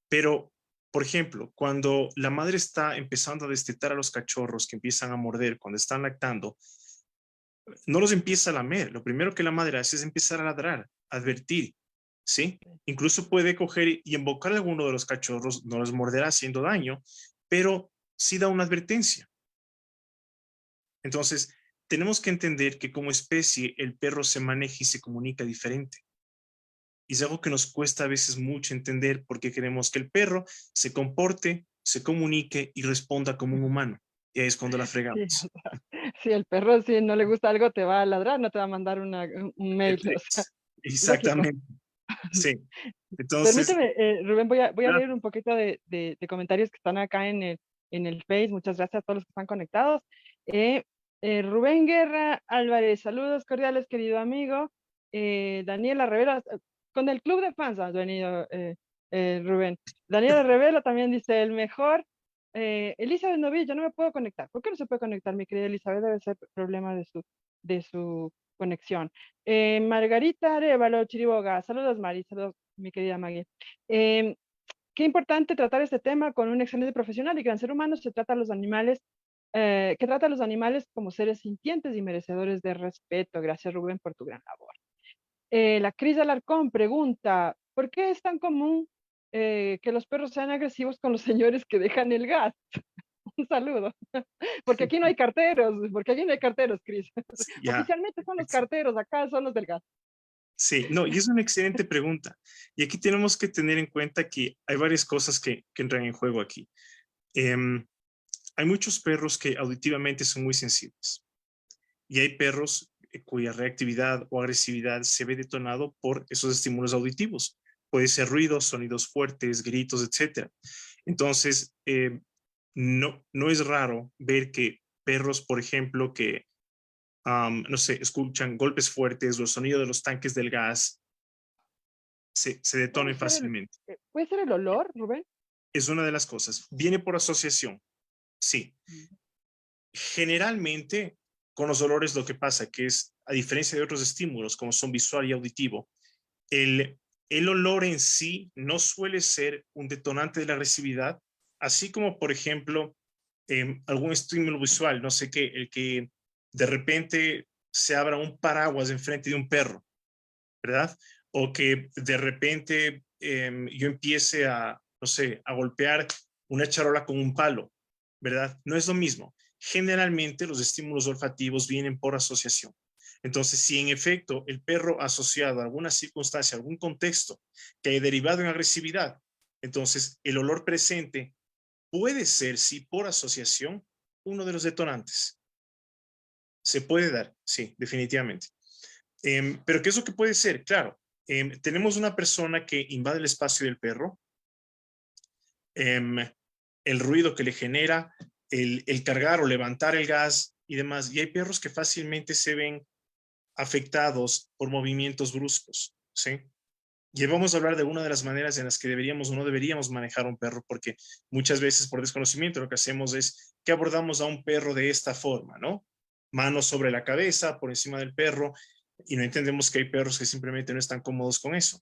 B: pero, por ejemplo, cuando la madre está empezando a destetar a los cachorros que empiezan a morder cuando están lactando, no los empieza a lamer. Lo primero que la madre hace es empezar a ladrar, advertir, ¿sí? Incluso puede coger y embocar a alguno de los cachorros, no los morderá haciendo daño, pero sí da una advertencia. Entonces, tenemos que entender que como especie el perro se maneja y se comunica diferente. Y es algo que nos cuesta a veces mucho entender porque queremos que el perro se comporte, se comunique y responda como un humano. Y ahí es cuando la
A: Sí,
B: fregamos.
A: si el perro si no le gusta algo te va a ladrar, no te va a mandar un mail, o sea, lógico.
B: exactamente, sí. Entonces,
A: Permíteme, Rubén, voy a
B: ah,
A: leer un poquito de comentarios que están acá en el Face. Muchas gracias a todos los que están conectados. Eh, Rubén Guerra Álvarez, saludos cordiales, querido amigo. Daniela Rivera, con el club de fans has venido, Rubén. Daniela Rivera también dice, el mejor. Elizabeth Novillo, no me puedo conectar. ¿Por qué no se puede conectar, mi querida Elizabeth? Debe ser problema de su conexión. Margarita Arevalo, Chiriboga, saludos Mari, saludos mi querida Maggie. Eh, Qué importante tratar este tema con un excelente profesional y gran ser humano. Se trata a los animales, que trata a los animales como seres sintientes y merecedores de respeto. Gracias Rubén por tu gran labor. La Cris Alarcón pregunta, ¿por qué es tan común que los perros sean agresivos con los señores que dejan el gas? Un saludo. Porque aquí no hay carteros, porque aquí no hay carteros, Cris.
B: ya.
A: Oficialmente son los carteros, acá son los del gas.
B: Sí, no, y es una excelente pregunta. Y aquí tenemos que tener en cuenta que hay varias cosas que entran en juego aquí. Em, Hay muchos perros que auditivamente son muy sensibles y hay perros cuya reactividad o agresividad se ve detonado por esos estímulos auditivos. Puede ser ruidos, sonidos fuertes, gritos, etcétera. Entonces, no es raro ver que perros, por ejemplo, que, no sé, escuchan golpes fuertes o el sonido de los tanques del gas, se detonen fácilmente.
A: Puede ser el olor, Rubén.
B: Es una de las cosas. Viene por asociación, sí.
A: Mm.
B: Generalmente, con los olores lo que pasa que es, a diferencia de otros estímulos como son visual y auditivo, el, el olor en sí no suele ser un detonante de la agresividad, así como, por ejemplo, algún estímulo visual, no sé qué, el que de repente se abra un paraguas enfrente de un perro, ¿verdad? O que de repente yo empiece a, no sé, a golpear una charola con un palo, ¿verdad? No es lo mismo. Generalmente los estímulos olfativos vienen por asociación. Entonces, si en efecto el perro asociado a alguna circunstancia, algún contexto que haya derivado en agresividad, entonces el olor presente puede ser, sí, por asociación, uno de los detonantes. Se puede dar, sí, definitivamente. Pero ¿qué es lo que puede ser? Claro, tenemos una persona que invade el espacio del perro, em, el ruido que le genera, el cargar o levantar el gas y demás. Y hay perros que fácilmente se ven afectados por movimientos bruscos, ¿sí? Y vamos a hablar de una de las maneras en las que deberíamos o no deberíamos manejar un perro, porque muchas veces por desconocimiento lo que hacemos es que abordamos a un perro de esta forma, ¿no? Manos sobre la cabeza, por encima del perro, y no entendemos que hay perros que simplemente no están cómodos con eso.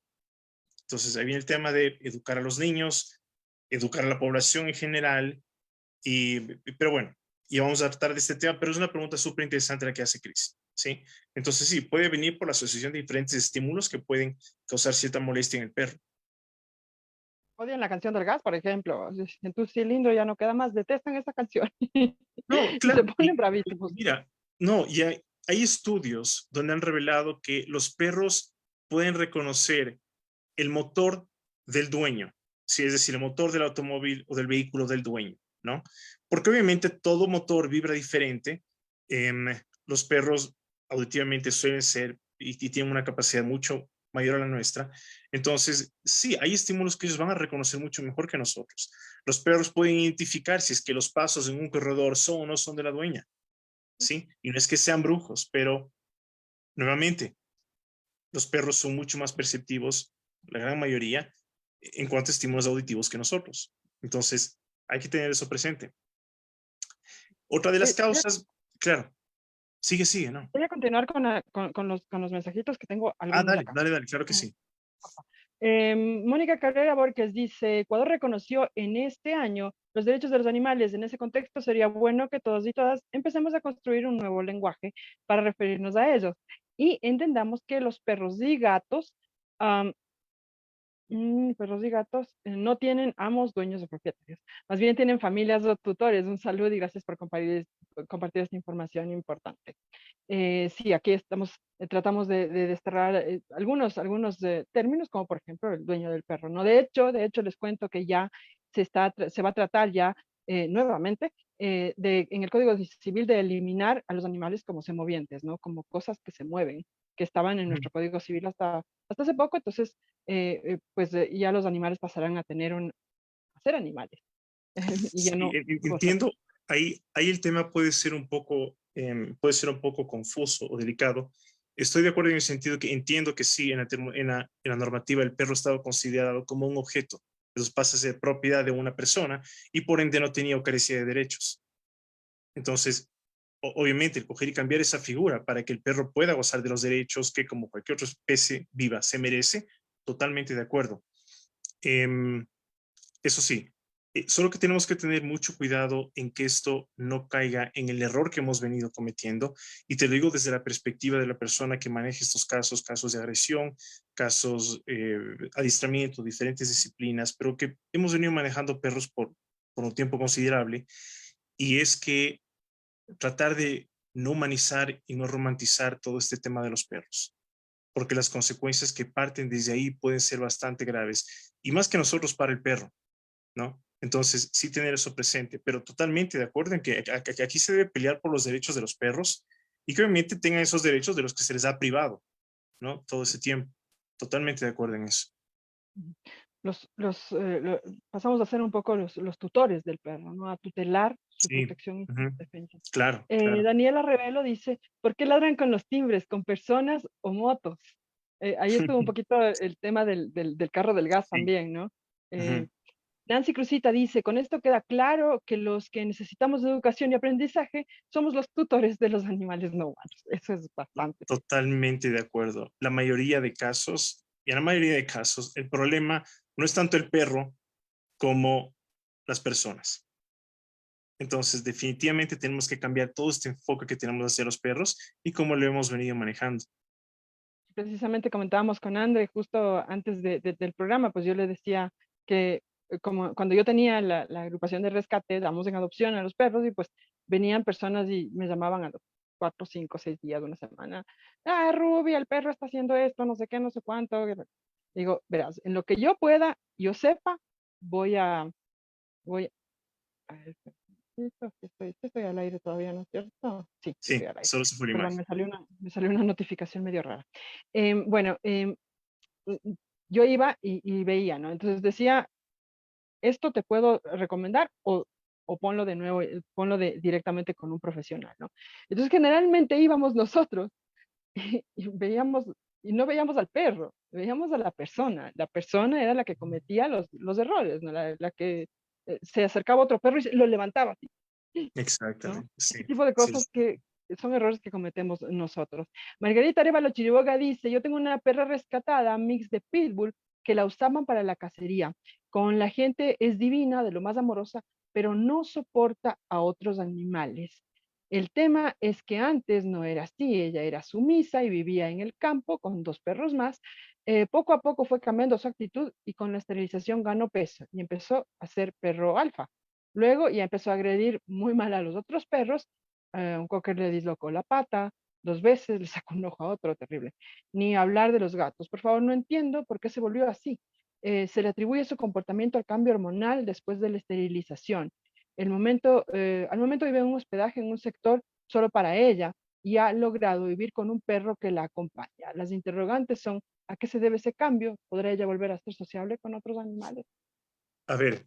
B: Entonces ahí viene el tema de educar a los niños, educar a la población en general, pero bueno, y vamos a tratar de este tema, pero es una pregunta súper interesante la que hace Chris, ¿sí? Entonces sí, puede venir por la asociación de diferentes estímulos que pueden causar cierta molestia en el perro.
A: Odian la canción del gas, por ejemplo. En tu cilindro ya no queda más, detestan esa canción
B: No,
A: y se
B: claro,
A: ponen bravísimos.
B: mira, no, y hay estudios donde han revelado que los perros pueden reconocer el motor del dueño, sí, es decir, el motor del automóvil o del vehículo del dueño, ¿no? Porque obviamente todo motor vibra diferente. em, los perros auditivamente suelen ser y tienen una capacidad mucho mayor a la nuestra. Entonces, sí, hay estímulos que ellos van a reconocer mucho mejor que nosotros. Los perros pueden identificar si es que los pasos en un corredor son o no son de la dueña, ¿sí? Y no es que sean brujos, pero nuevamente, los perros son mucho más perceptivos, la gran mayoría, en cuanto a estímulos auditivos que nosotros. Entonces, hay que tener eso presente. Otra de las
A: Voy
B: causas, claro, sigue, ¿no?
A: a continuar con los mensajitos que tengo
B: Ah,
A: algunos
B: dale,
A: acá.
B: dale, dale, claro que
A: Mm.
B: sí.
A: Mónica Carrera Borges dice, Ecuador reconoció en este año los derechos de los animales. En ese contexto sería bueno que todos y todas empecemos a construir un nuevo lenguaje para referirnos a ellos y entendamos que los perros y gatos perros y gatos no tienen amos, dueños o propietarios. Más bien tienen familias o tutores. Un saludo y gracias por compartir esta información importante. Sí, aquí estamos, tratamos de desterrar algunos términos, como por ejemplo el dueño del perro, ¿no? De hecho, les cuento que ya se va a tratar ya nuevamente en el Código Civil de eliminar a los animales como semovientes, ¿no? Como cosas que se mueven, que estaban en
B: Ujú.
A: nuestro Código Civil hasta hace poco. Entonces, pues ya los animales pasarán a a ser animales y ya
B: Sí,
A: no cosas.
B: entiendo. Ahí el tema puede ser un poco confuso o delicado. Estoy de acuerdo en el sentido que entiendo que sí, en la normativa el perro estaba considerado como un objeto. Entonces pasa a ser propiedad de una persona y por ende no tenía o carecía de derechos. Entonces, obviamente, el coger y cambiar esa figura para que el perro pueda gozar de los derechos que como cualquier otra especie viva se merece, totalmente de acuerdo. Em, Eso sí, solo que tenemos que tener mucho cuidado en que esto no caiga en el error que hemos venido cometiendo. Y te lo digo desde la perspectiva de la persona que maneja estos casos, casos de agresión, casos adiestramiento, diferentes disciplinas, pero que hemos venido manejando perros por un tiempo considerable. Y es que tratar de no humanizar y no romantizar todo este tema de los perros, porque las consecuencias que parten desde ahí pueden ser bastante graves, y más que nosotros para el perro, ¿no? Entonces, sí tener eso presente, pero totalmente de acuerdo en que aquí se debe pelear por los derechos de los perros y que obviamente tengan esos derechos de los que se les ha privado, ¿no? Todo ese tiempo. Totalmente de acuerdo en eso.
A: Ujú. Pasamos a ser un poco los tutores del perro, ¿no? A tutelar su
B: Sí,
A: protección y su
B: ujú,
A: defensa.
B: claro, claro.
A: Daniela Revelo dice, ¿por qué ladran con los timbres, con personas o motos? Ahí estuvo un poquito el tema del carro del gas
B: Sí,
A: también, ¿no?
B: ujú,
A: Eh, Nancy Cruzita dice, con esto queda claro que los que necesitamos de educación y aprendizaje somos los tutores de los animales no humanos. Eso es bastante cierto.
B: totalmente de acuerdo. La mayoría de casos, y en la mayoría de casos, el problema no es tanto el perro como las personas. Entonces, definitivamente tenemos que cambiar todo este enfoque que tenemos hacia los perros y cómo lo hemos venido manejando.
A: Precisamente comentábamos con André justo antes del programa, pues yo le decía que como cuando yo tenía la agrupación de rescate, damos en adopción a los perros y pues venían personas y me llamaban a los 4, 5, 6 días de una semana. Ah, Ruby, el perro está haciendo esto, no sé qué, no sé cuánto. Digo, verás, en lo que yo pueda, yo sepa, voy a, voy a ver, sí estoy al aire todavía, ¿no es cierto? Sí
B: Sí,
A: estoy al aire.
B: solo se fue la
A: Perdón,
B: imagen.
A: me salió una notificación medio rara. Bueno, yo iba y veía, ¿no? Entonces decía, esto te puedo recomendar o ponlo de nuevo, directamente con un profesional, ¿no? Entonces generalmente íbamos nosotros y veíamos, y no veíamos al perro, veíamos a la persona. La persona era la que cometía los errores, ¿no? La que se acercaba a otro perro y lo levantaba, ¿no?
B: Exactamente,
A: Ese
B: sí,
A: tipo de
B: sí,
A: cosas que son errores que cometemos nosotros. Margarita Arevalo Chiriboga dice, yo tengo una perra rescatada, mix de pitbull, que la usaban para la cacería. Con la gente es divina, de lo más amorosa, pero no soporta a otros animales. El tema es que antes no era así, ella era sumisa y vivía en el campo con 2 perros más. Poco a poco fue cambiando su actitud y con la esterilización ganó peso y empezó a ser perro alfa. Luego ya empezó a agredir muy mal a los otros perros. Un cocker le dislocó la pata 2 veces, le sacó un ojo a otro, terrible. Ni hablar de los gatos. Por favor, no entiendo por qué se volvió así. Se le atribuye su comportamiento al cambio hormonal después de la esterilización. Al momento vive en un hospedaje en un sector solo para ella y ha logrado vivir con un perro que la acompaña. Las interrogantes son, ¿a qué se debe ese cambio? ¿Podrá ella volver a ser sociable con otros animales?
B: a ver,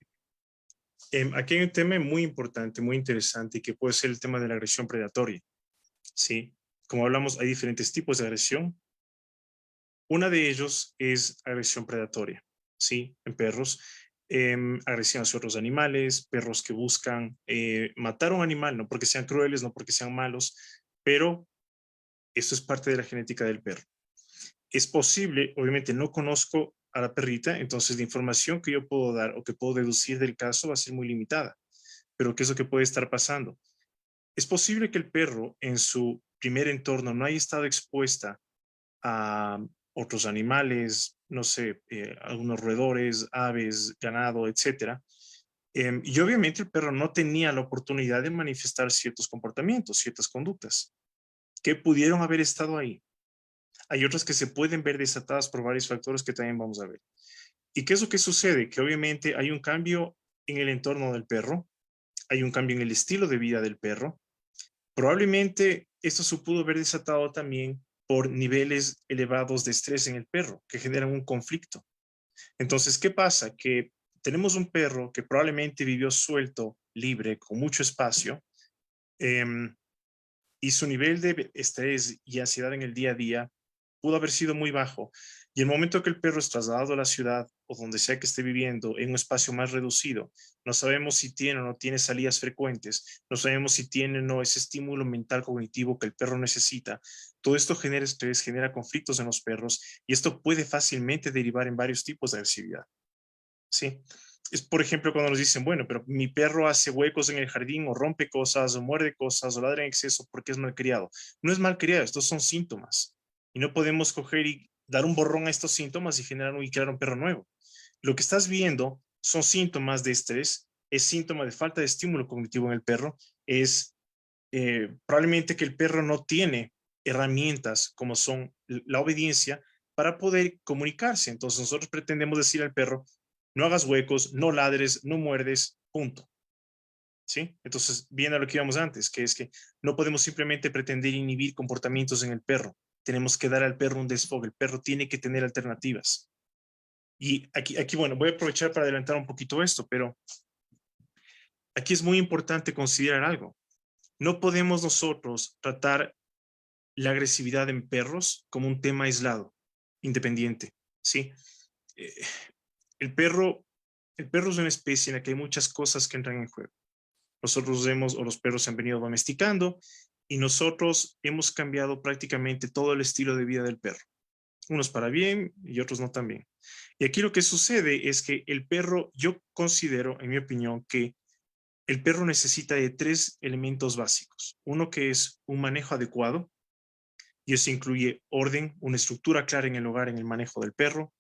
B: aquí hay un tema muy importante, muy interesante, que puede ser el tema de la agresión predatoria, ¿sí? Como hablamos, hay diferentes tipos de agresión. Una de ellos es agresión predatoria, ¿sí? En perros, agresión hacia otros animales, perros que buscan matar a un animal, no porque sean crueles, no porque sean malos, pero esto es parte de la genética del perro. Es posible, obviamente no conozco a la perrita, entonces la información que yo puedo dar o que puedo deducir del caso va a ser muy limitada. Pero ¿qué es lo que puede estar pasando? Es posible que el perro en su primer entorno no haya estado expuesta a otros animales, no sé, algunos roedores, aves, ganado, etcétera. Y obviamente el perro no tenía la oportunidad de manifestar ciertos comportamientos, ciertas conductas que pudieron haber estado ahí. Hay otras que se pueden ver desatadas por varios factores que también vamos a ver. ¿Y qué es lo que sucede? Que obviamente hay un cambio en el entorno del perro, hay un cambio en el estilo de vida del perro. Probablemente esto se pudo haber desatado también por niveles elevados de estrés en el perro que generan un conflicto. Entonces, ¿qué pasa? Que tenemos un perro que probablemente vivió suelto, libre, con mucho espacio, em, y su nivel de estrés y ansiedad en el día a día pudo haber sido muy bajo. Y el momento que el perro es trasladado a la ciudad o donde sea que esté viviendo en un espacio más reducido, no sabemos si tiene o no tiene salidas frecuentes, no sabemos si tiene o no ese estímulo mental cognitivo que el perro necesita. Todo esto genera estrés, genera conflictos en los perros y esto puede fácilmente derivar en varios tipos de agresividad. ¿Sí? Es, por ejemplo, cuando nos dicen, bueno, pero mi perro hace huecos en el jardín o rompe cosas o muerde cosas o ladra en exceso porque es malcriado. No es malcriado, estos son síntomas. Y no podemos coger y dar un borrón a estos síntomas y generar y crear un perro nuevo. Lo que estás viendo son síntomas de estrés, es síntoma de falta de estímulo cognitivo en el perro, es probablemente que el perro no tiene herramientas como son la obediencia para poder comunicarse. Entonces nosotros pretendemos decir al perro, no hagas huecos, no ladres, no muerdes, punto. ¿Sí? Entonces viene a lo que íbamos antes, que es que no podemos simplemente pretender inhibir comportamientos en el perro. Tenemos que dar al perro un desfogue. El perro tiene que tener alternativas. Y aquí, bueno, voy a aprovechar para adelantar un poquito esto, pero aquí es muy importante considerar algo. No podemos nosotros tratar la agresividad en perros como un tema aislado, independiente, ¿sí? Eh, el perro, el perro es una especie en la que hay muchas cosas que entran en juego. Nosotros vemos, o los perros se han venido domesticando, y nosotros hemos cambiado prácticamente todo el estilo de vida del perro. Unos para bien y otros no tan bien. Y aquí lo que sucede es que el perro, yo considero, en mi opinión, que el perro necesita de tres elementos básicos. Uno que es un manejo adecuado, y eso incluye orden, una estructura clara en el hogar, en el manejo del perro,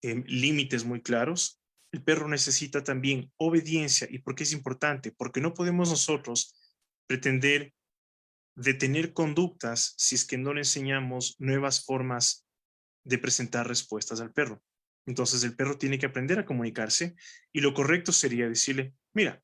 B: límites muy claros. El perro necesita también obediencia. ¿Y por qué es importante? Porque no podemos nosotros pretender detener conductas si es que no le enseñamos nuevas formas de presentar respuestas al perro. Entonces el perro tiene que aprender a comunicarse y lo correcto sería decirle, mira,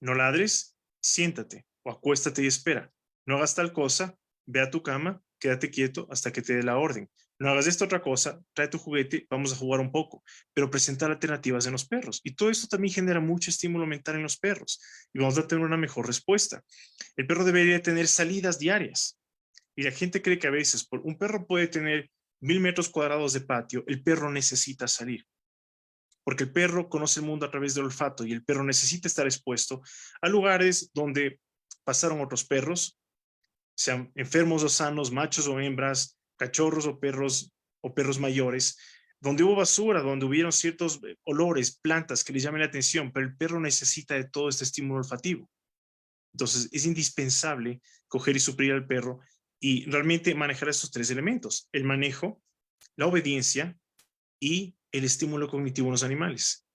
B: no ladres, siéntate o acuéstate y espera. No hagas tal cosa, ve a tu cama, quédate quieto hasta que te dé la orden. No hagas esta otra cosa, trae tu juguete, vamos a jugar un poco, pero presentar alternativas en los perros. Y todo esto también genera mucho estímulo mental en los perros y vamos a tener una mejor respuesta. El perro debería tener salidas diarias y la gente cree que a veces un perro puede tener 1000 metros cuadrados de patio, el perro necesita salir porque el perro conoce el mundo a través del olfato y el perro necesita estar expuesto a lugares donde pasaron otros perros, sean enfermos o sanos, machos o hembras, cachorros o perros mayores, donde hubo basura, donde hubieron ciertos olores, plantas que le llamen la atención, pero el perro necesita de todo este estímulo olfativo. Entonces es indispensable coger y suplir al perro y realmente manejar estos tres elementos, el manejo, la obediencia y el estímulo cognitivo en los animales.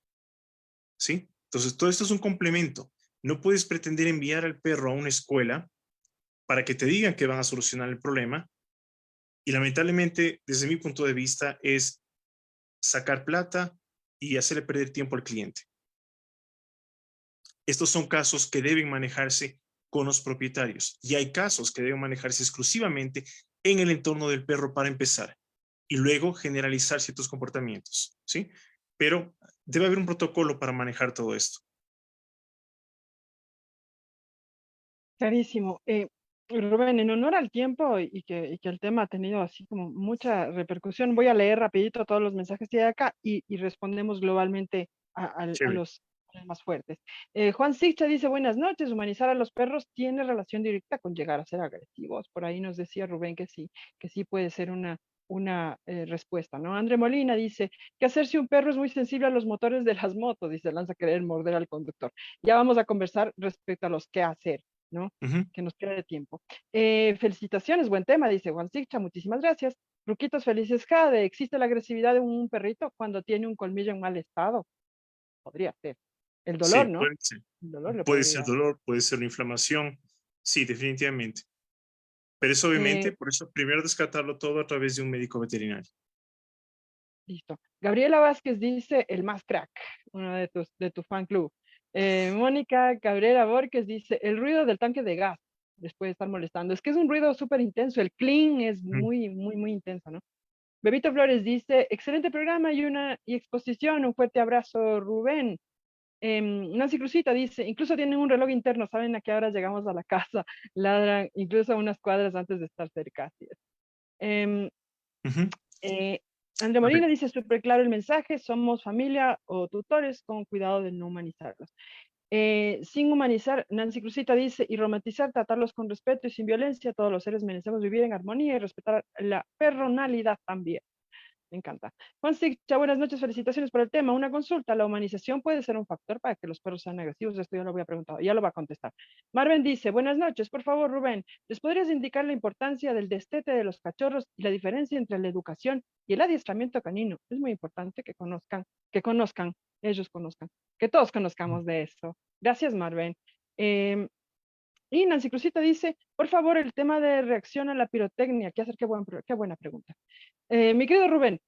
B: ¿Sí? Entonces, todo esto es un complemento. No puedes pretender enviar al perro a una escuela para que te digan que van a solucionar el problema. Y lamentablemente, desde mi punto de vista, es sacar plata y hacerle perder tiempo al cliente. Estos son casos que deben manejarse con los propietarios y hay casos que deben manejarse exclusivamente en el entorno del perro para empezar y luego generalizar ciertos comportamientos, ¿sí? Pero debe haber un protocolo para manejar todo esto.
A: Clarísimo. Rubén, en honor al tiempo y que el tema ha tenido así como mucha repercusión, voy a leer rapidito todos los mensajes que hay acá y respondemos globalmente a
B: Chévere.
A: los más fuertes. Juan Sicha dice, buenas noches, humanizar a los perros tiene relación directa con llegar a ser agresivos. Por ahí nos decía Rubén que sí puede ser una respuesta, ¿no? André Molina dice, que hacer si un perro es muy sensible a los motores de las motos, dice, lanza a querer morder al conductor. Ya vamos a conversar respecto a los qué hacer, ¿no?
B: Ujú.
A: Que nos quede tiempo. Felicitaciones, buen tema, dice Juan Sicha, muchísimas gracias. Ruquitos felices, Jade, ¿existe la agresividad de un perrito cuando tiene un colmillo en mal estado? Podría ser. El
B: Sí,
A: dolor, ¿no?
B: puede ser.
A: El dolor le
B: Puede ser
A: podría.
B: dolor, puede ser una inflamación. Sí, definitivamente. Pero eso
A: Eh,
B: obviamente, por eso primero descartarlo todo a través de un médico veterinario.
A: Listo. Gabriela Vázquez dice el más crack, uno de tu fan club. Mónica Cabrera Borges dice el ruido del tanque de gas. les puede estar molestando. Es que es un ruido súper intenso, el clean es
B: Mm,
A: muy, muy, muy intenso, ¿no? Bebito Flores dice, excelente programa y exposición, un fuerte abrazo, Rubén. Nancy Cruzita dice, incluso tienen un reloj interno, saben a qué hora llegamos a la casa, ladran incluso unas cuadras antes de estar cerca. Así es. Em,
B: ujú.
A: eh, Andrea
B: A ver,
A: Molina dice, súper claro el mensaje, somos familia o tutores, con cuidado de no humanizarlos. Sin humanizar, Nancy Cruzita dice, y romantizar, tratarlos con respeto y sin violencia, todos los seres merecemos vivir en armonía y respetar la personalidad también. Me encanta. Juan Sigcha, buenas noches, felicitaciones por el tema. Una consulta, ¿la humanización puede ser un factor para que los perros sean agresivos? Esto ya lo había preguntado, ya lo va a contestar. Marvin dice, buenas noches, por favor, Rubén, ¿les podrías indicar la importancia del destete de los cachorros y la diferencia entre la educación y el adiestramiento canino? Es muy importante ellos conozcan, que todos conozcamos de eso. Gracias, Marvin. Eh, y Nancy Cruzita dice, por favor, el tema de reacción a la pirotecnia. Qué buena pregunta. Mi querido Rubén,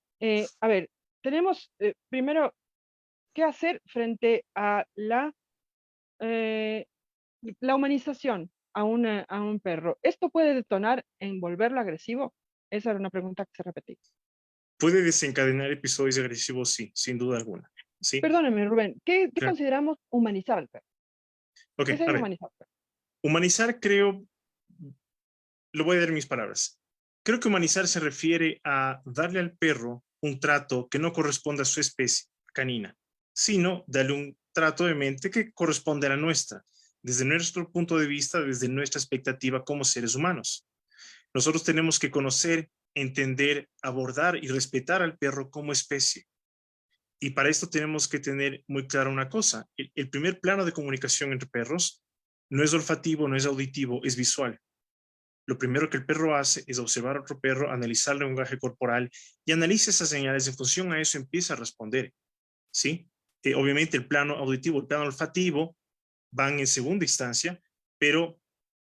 A: a ver, tenemos primero qué hacer frente a eh, la humanización a un perro. ¿Esto puede detonar en volverlo agresivo? Esa era una pregunta que se repetía.
B: ¿puede desencadenar episodios agresivos? Sí, sin duda alguna. Sí,
A: Perdóneme, Rubén, ¿qué
B: claro.
A: consideramos humanizar al perro?
B: Ok,
A: ¿Qué
B: a
A: sería
B: ver,
A: humanizar al perro?
B: humanizar creo, lo voy a dar en mis palabras. Creo que humanizar se refiere a darle al perro un trato que no corresponde a su especie canina, sino darle un trato de mente que corresponde a la nuestra, desde nuestro punto de vista, desde nuestra expectativa como seres humanos. Nosotros tenemos que conocer, entender, abordar y respetar al perro como especie. Y para esto tenemos que tener muy clara una cosa. El primer plano de comunicación entre perros no es olfativo, no es auditivo, es visual. Lo primero que el perro hace es observar a otro perro, analizar el lenguaje corporal y analiza esas señales. En función a eso empieza a responder, ¿sí? Obviamente el plano auditivo, el plano olfativo van en segunda instancia, pero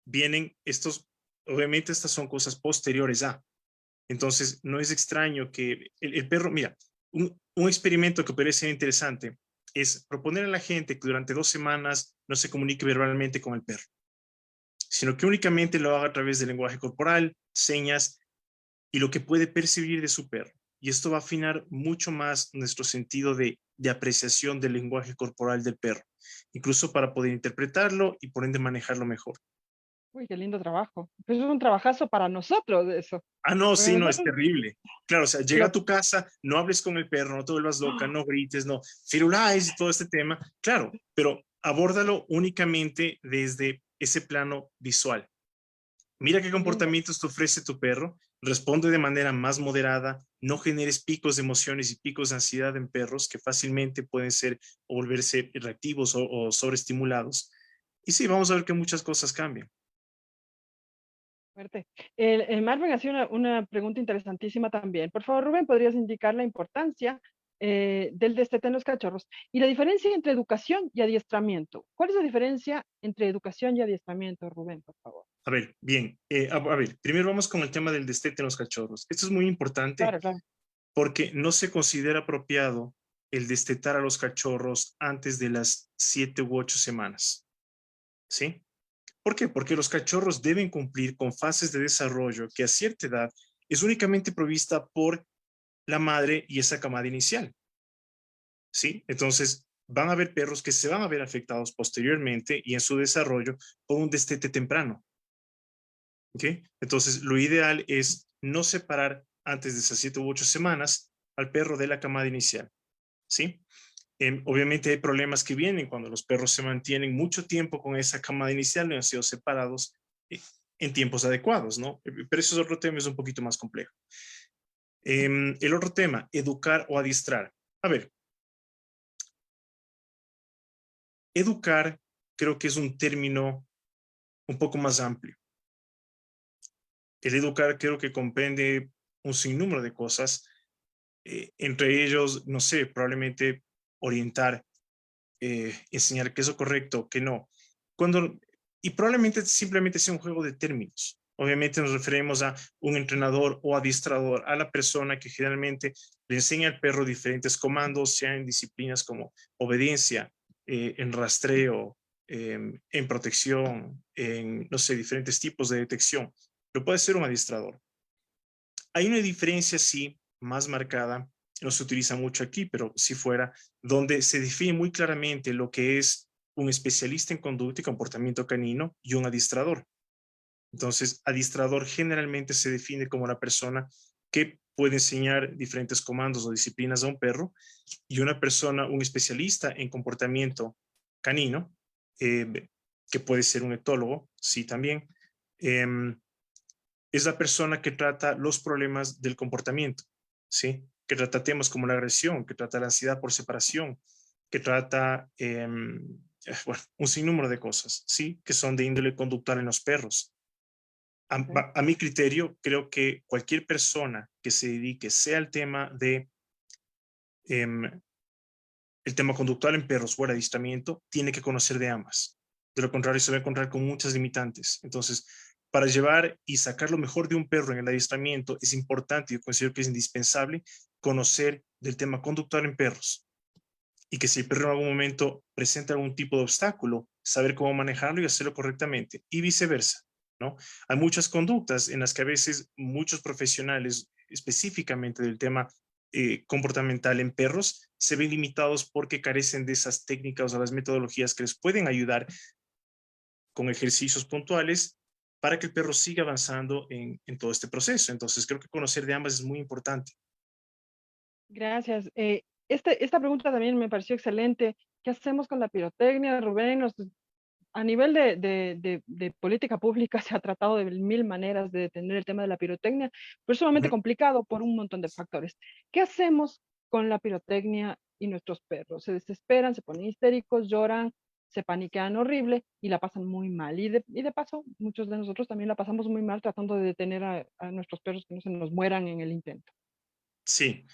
B: vienen estos, obviamente estas son cosas posteriores a. Entonces, no es extraño que el perro, mira, un experimento que parece interesante es proponer a la gente que durante 2 semanas no se comunique verbalmente con el perro, sino que únicamente lo haga a través del lenguaje corporal, señas y lo que puede percibir de su perro. Y esto va a afinar mucho más nuestro sentido de apreciación del lenguaje corporal del perro, incluso para poder interpretarlo y por ende manejarlo mejor.
A: Uy, qué lindo trabajo. Pues es un trabajazo para nosotros eso.
B: Ah, no,
A: Porque
B: sí, no, es
A: nosotros,
B: terrible. Claro, o sea, llega a
A: lo,
B: tu casa, no hables con el perro, no te vuelvas loca, no grites, no firuláis y todo este tema. Claro, pero abórdalo únicamente desde ese plano visual. Mira qué
A: qué lindo.
B: comportamientos te ofrece tu perro, responde de manera más moderada, no generes picos de emociones y picos de ansiedad en perros que fácilmente pueden ser o volverse reactivos o sobreestimulados. Y sí, vamos a ver que muchas cosas cambian.
A: Fuerte. Marvin hacía una pregunta interesantísima también. Por favor, Rubén, ¿podrías indicar la importancia del destete en los cachorros y la diferencia entre educación y adiestramiento? ¿Cuál es la diferencia entre educación y adiestramiento, Rubén, por favor?
B: A ver, bien, a ver, primero vamos con el tema del destete en los cachorros. Esto es muy importante
A: Claro, claro.
B: porque no se considera apropiado el destetar a los cachorros antes de las 7 u 8 semanas, ¿sí? ¿Por qué? Porque los cachorros deben cumplir con fases de desarrollo que a cierta edad es únicamente provista por la madre y esa camada inicial, ¿sí? Entonces, van a haber perros que se van a ver afectados posteriormente y en su desarrollo por un destete temprano, ¿ok? Entonces, lo ideal es no separar antes de esas 7 u 8 semanas al perro de la camada inicial, ¿sí? Obviamente hay problemas que vienen cuando los perros se mantienen mucho tiempo con esa camada inicial y han sido separados eh, en tiempos adecuados, ¿no? Pero eso es otro tema, es un poquito más complejo. El otro tema, educar o adiestrar. A ver, educar creo que es un término un poco más amplio. El educar creo que comprende un sinnúmero de cosas, entre ellos, no sé, probablemente orientar, enseñar qué es lo correcto, qué no. Cuando, y probablemente simplemente sea un juego de términos. Obviamente nos referimos a un entrenador o adiestrador, a la persona que generalmente le enseña al perro diferentes comandos, sean en disciplinas como obediencia, en rastreo, en protección, en, no sé, diferentes tipos de detección. Lo puede ser un adiestrador. Hay una diferencia, sí, más marcada, no se utiliza mucho aquí, pero si fuera, donde se define muy claramente lo que es un especialista en conducta y comportamiento canino y un adiestrador. Entonces, adiestrador generalmente se define como la persona que puede enseñar diferentes comandos o disciplinas a un perro, y una persona, un especialista en comportamiento canino, que puede ser un etólogo, sí, también, es la persona que trata los problemas del comportamiento, ¿sí? Que trata temas como la agresión, que trata la ansiedad por separación, que trata, bueno, un sinnúmero de cosas, ¿sí? Que son de índole conductual en los perros.
A: Ok.
B: A mi criterio, creo que cualquier persona que se dedique, sea el tema de em, el tema conductual en perros o el adiestramiento, tiene que conocer de ambas. De lo contrario, se va a encontrar con muchas limitantes. Entonces, para llevar y sacar lo mejor de un perro en el adiestramiento, es importante, yo considero que es indispensable, conocer del tema conductual en perros. Y que si el perro en algún momento presenta algún tipo de obstáculo, saber cómo manejarlo y hacerlo correctamente. Y viceversa, ¿no? Hay muchas conductas en las que a veces muchos profesionales, específicamente del tema comportamental en perros, se ven limitados porque carecen de esas técnicas o las metodologías que les pueden ayudar con ejercicios puntuales para que el perro siga avanzando en todo este proceso. Entonces, creo que conocer de ambas es muy importante.
A: Gracias. Esta pregunta también me pareció excelente. ¿Qué hacemos con la pirotecnia, Rubén? A nivel de política pública se ha tratado de mil maneras de detener el tema de la pirotecnia, pero es sumamente
B: Ujú.
A: complicado por un montón de factores. ¿Qué hacemos con la pirotecnia y nuestros perros? Se desesperan, se ponen histéricos, lloran, se paniquean horrible y la pasan muy mal. Y de paso, muchos de nosotros también la pasamos muy mal tratando de detener a nuestros perros que no se nos mueran en el intento.
B: Sí,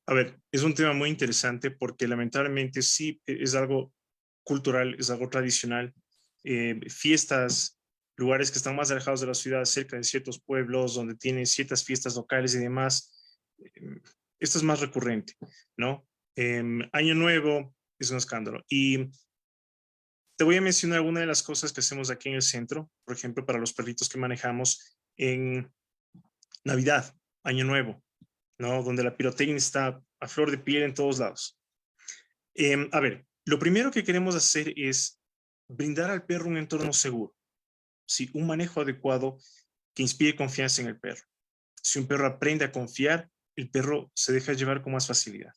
B: a ver, es un tema muy interesante porque lamentablemente sí es algo cultural, es algo tradicional. Fiestas, lugares que están más alejados de la ciudad, cerca de ciertos pueblos donde tienen ciertas fiestas locales y demás, eh, esto es más recurrente, ¿no? Año Nuevo es un escándalo. Y te voy a mencionar algunas de las cosas que hacemos aquí en el centro, por ejemplo, para los perritos que manejamos en Navidad, Año Nuevo, ¿no? Donde la pirotecnia está a flor de piel en todos lados. A ver, lo primero que queremos hacer es brindar al perro un entorno seguro, ¿sí? Un manejo adecuado que inspire confianza en el perro. Si un perro aprende a confiar, el perro se deja llevar con más facilidad,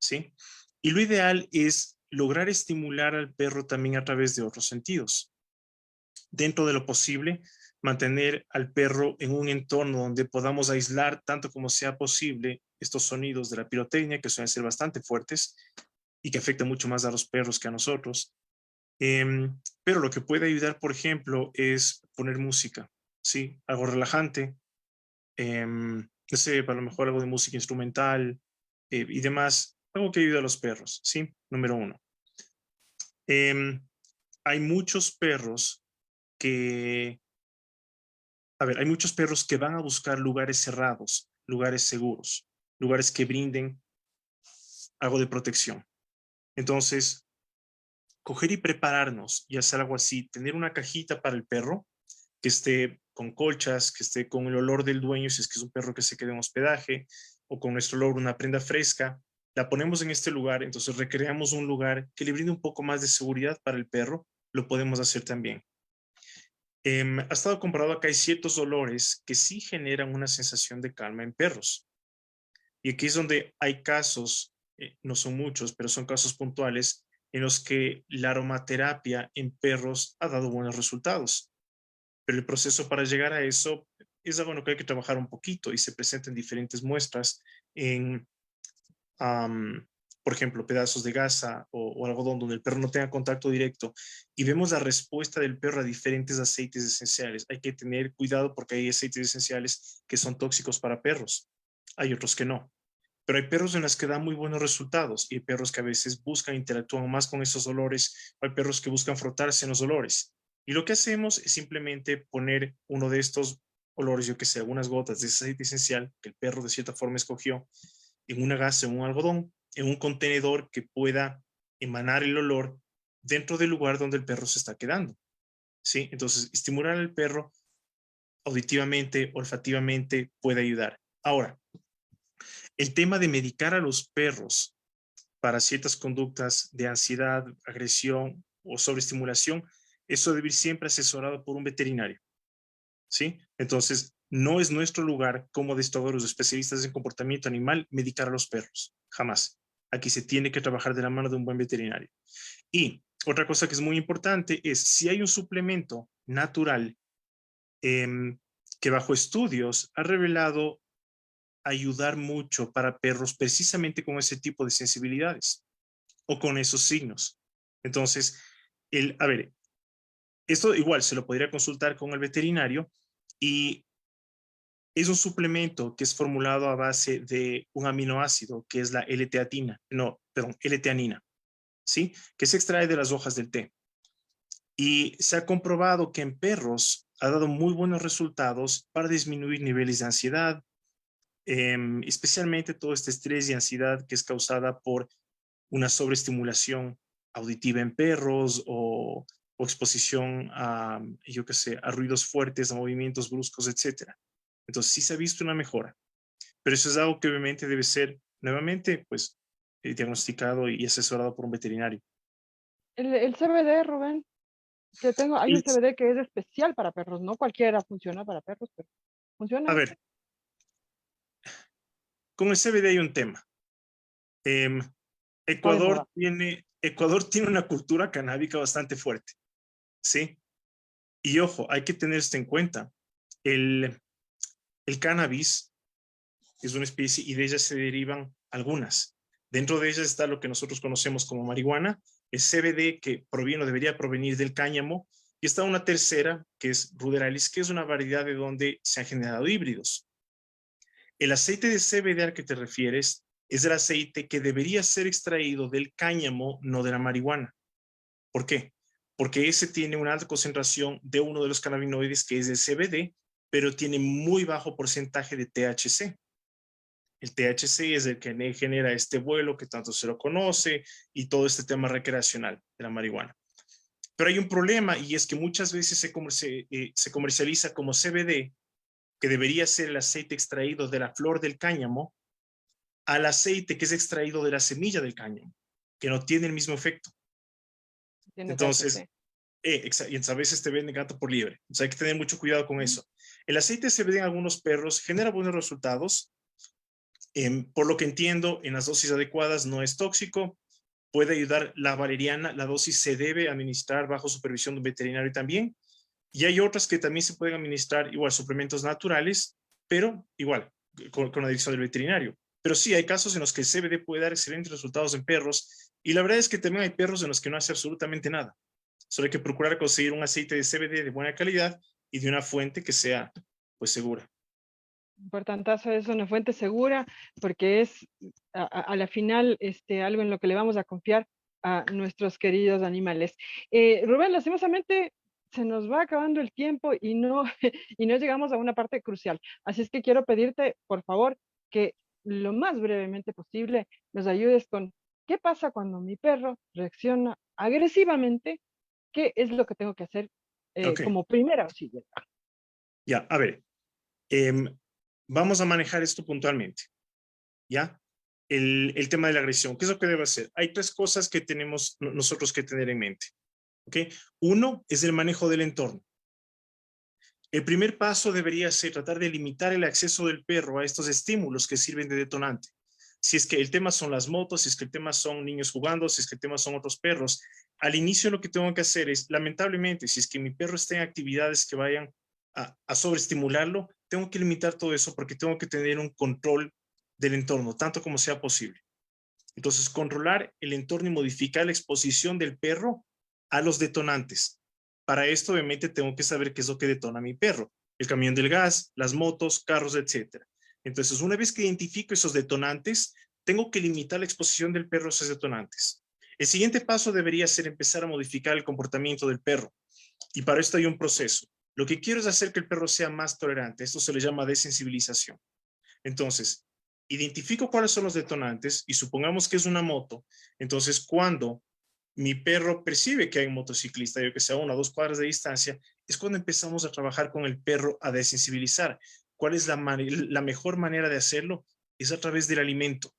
B: ¿sí? Y lo ideal es lograr estimular al perro también a través de otros sentidos. Dentro de lo posible, mantener al perro en un entorno donde podamos aislar tanto como sea posible estos sonidos de la pirotecnia, que suelen ser bastante fuertes y que afectan mucho más a los perros que a nosotros. Pero lo que puede ayudar, por ejemplo, es poner música, ¿sí? Algo relajante, no sé, a lo mejor algo de música instrumental y demás, algo que ayude a los perros, ¿sí? Número uno. Em, Hay muchos perros que, a ver, hay muchos perros que van a buscar lugares cerrados, lugares seguros, lugares que brinden algo de protección. Entonces, coger y prepararnos y hacer algo así, tener una cajita para el perro que esté con colchas, que esté con el olor del dueño, si es que es un perro que se quede en hospedaje, o con nuestro olor una prenda fresca, la ponemos en este lugar, entonces recreamos un lugar que le brinde un poco más de seguridad para el perro, lo podemos hacer también. Ha estado comprobado que hay ciertos olores que sí generan una sensación de calma en perros. Y aquí es donde hay casos, no son muchos, pero son casos puntuales en los que la aromaterapia en perros ha dado buenos resultados. Pero el proceso para llegar a eso es algo en lo que hay que trabajar un poquito y se presentan diferentes muestras en, am, por ejemplo, pedazos de gasa o algodón donde el perro no tenga contacto directo y vemos la respuesta del perro a diferentes aceites esenciales. Hay que tener cuidado porque hay aceites esenciales que son tóxicos para perros. Hay otros que no. Pero hay perros en los que dan muy buenos resultados y hay perros que a veces buscan, interactúan más con esos olores, hay perros que buscan frotarse en los olores. Y lo que hacemos es simplemente poner uno de estos olores, yo que sé, algunas gotas de ese aceite esencial que el perro de cierta forma escogió, en una gasa, en un algodón, en un contenedor que pueda emanar el olor dentro del lugar donde el perro se está quedando, ¿sí? Entonces, estimular al perro auditivamente, olfativamente, puede ayudar. Ahora, el tema de medicar a los perros para ciertas conductas de ansiedad, agresión o sobreestimulación, eso debe ir siempre asesorado por un veterinario, ¿sí? Entonces, no es nuestro lugar como adestradores o especialistas en comportamiento animal medicar a los perros, jamás. Aquí se tiene que trabajar de la mano de un buen veterinario. Y otra cosa que es muy importante es si hay un suplemento natural que bajo estudios ha revelado ayudar mucho para perros precisamente con ese tipo de sensibilidades o con esos signos. Entonces, a ver, esto igual se lo podría consultar con el veterinario y es un suplemento que es formulado a base de un aminoácido que es la L-teanina, no, perdón, L-teanina, ¿sí? Que se extrae de las hojas del té. Y se ha comprobado que en perros ha dado muy buenos resultados para disminuir niveles de ansiedad, especialmente todo este estrés y ansiedad que es causada por una sobreestimulación auditiva en perros o exposición a, yo qué sé, a ruidos fuertes, a movimientos bruscos, etcétera. Entonces sí se ha visto una mejora, pero eso es algo que obviamente debe ser nuevamente, pues, diagnosticado y asesorado por un veterinario.
A: El CBD, Rubén, que tengo, hay un
B: El-
A: CBD que es especial para perros, no cualquiera funciona para perros, pero
B: a
A: funciona
B: ver,
A: este.
B: con el CBD hay un tema. Em,
A: Está de moda.
B: Ecuador tiene una cultura canábica bastante fuerte, ¿sí? Y ojo, hay que tener esto en cuenta. El, el cannabis es una especie y de ella se derivan algunas. Dentro de ellas está lo que nosotros conocemos como marihuana, el CBD que proviene o debería provenir del cáñamo, y está una tercera que es ruderalis, que es una variedad de donde se han generado híbridos. El aceite de CBD al que te refieres es el aceite que debería ser extraído del cáñamo, no de la marihuana. ¿Por qué? Porque ese tiene una alta concentración de uno de los cannabinoides que es el CBD, pero tiene muy bajo porcentaje de THC. El THC es el que genera este vuelo que tanto se lo conoce y todo este tema recreacional de la marihuana. Pero hay un problema y es que muchas veces se comercializa como CBD, que debería ser el aceite extraído de la flor del cáñamo, al aceite que es extraído de la semilla del cáñamo, que no tiene el mismo efecto.
A: Tiene
B: Entonces,
A: THC.
B: y a veces te venden gato por liebre. Entonces hay que tener mucho cuidado con eso. El aceite CBD en algunos perros genera buenos resultados. Por lo que entiendo, en las dosis adecuadas no es tóxico. Puede ayudar la valeriana. La dosis se debe administrar bajo supervisión de un veterinario también. Y hay otras que también se pueden administrar igual suplementos naturales, pero igual con la dirección del veterinario. Pero sí, hay casos en los que el CBD puede dar excelentes resultados en perros. Y la verdad es que también hay perros en los que no hace absolutamente nada. Solo hay que procurar conseguir un aceite de CBD de buena calidad y de una fuente que sea, pues, segura.
A: Importantazo es una fuente segura porque es a la final algo en lo que le vamos a confiar a nuestros queridos animales. Rubén, lastimosamente se nos va acabando el tiempo y no, y no llegamos a una parte crucial. Así es que quiero pedirte, por favor, que lo más brevemente posible nos ayudes con qué pasa cuando mi perro reacciona agresivamente, qué es lo que tengo que hacer
B: Ok,
A: como primer auxilio.
B: ya, a ver, em, vamos a manejar esto puntualmente, ¿ya? El tema de la agresión, ¿qué es lo que debe hacer? Hay tres cosas que tenemos nosotros que tener en mente, ¿ok? Uno es el manejo del entorno. El primer paso debería ser tratar de limitar el acceso del perro a estos estímulos que sirven de detonante. Si es que el tema son las motos, si es que el tema son niños jugando, si es que el tema son otros perros, al inicio lo que tengo que hacer es, lamentablemente, si es que mi perro está en actividades que vayan a sobreestimularlo, tengo que limitar todo eso porque tengo que tener un control del entorno, tanto como sea posible. Entonces, controlar el entorno y modificar la exposición del perro a los detonantes. Para esto, obviamente, tengo que saber qué es lo que detona mi perro. El camión del gas, las motos, carros, etcétera. Entonces, una vez que identifico esos detonantes, tengo que limitar la exposición del perro a esos detonantes. El siguiente paso debería ser empezar a modificar el comportamiento del perro. Y para esto hay un proceso. Lo que quiero es hacer que el perro sea más tolerante. Esto se le llama desensibilización. Entonces, identifico cuáles son los detonantes y supongamos que es una moto. Entonces, cuando mi perro percibe que hay un motociclista, yo que sea a 1 o 2 cuadras de distancia, es cuando empezamos a trabajar con el perro a desensibilizar. ¿Cuál es la mejor manera de hacerlo? Es a través del alimento.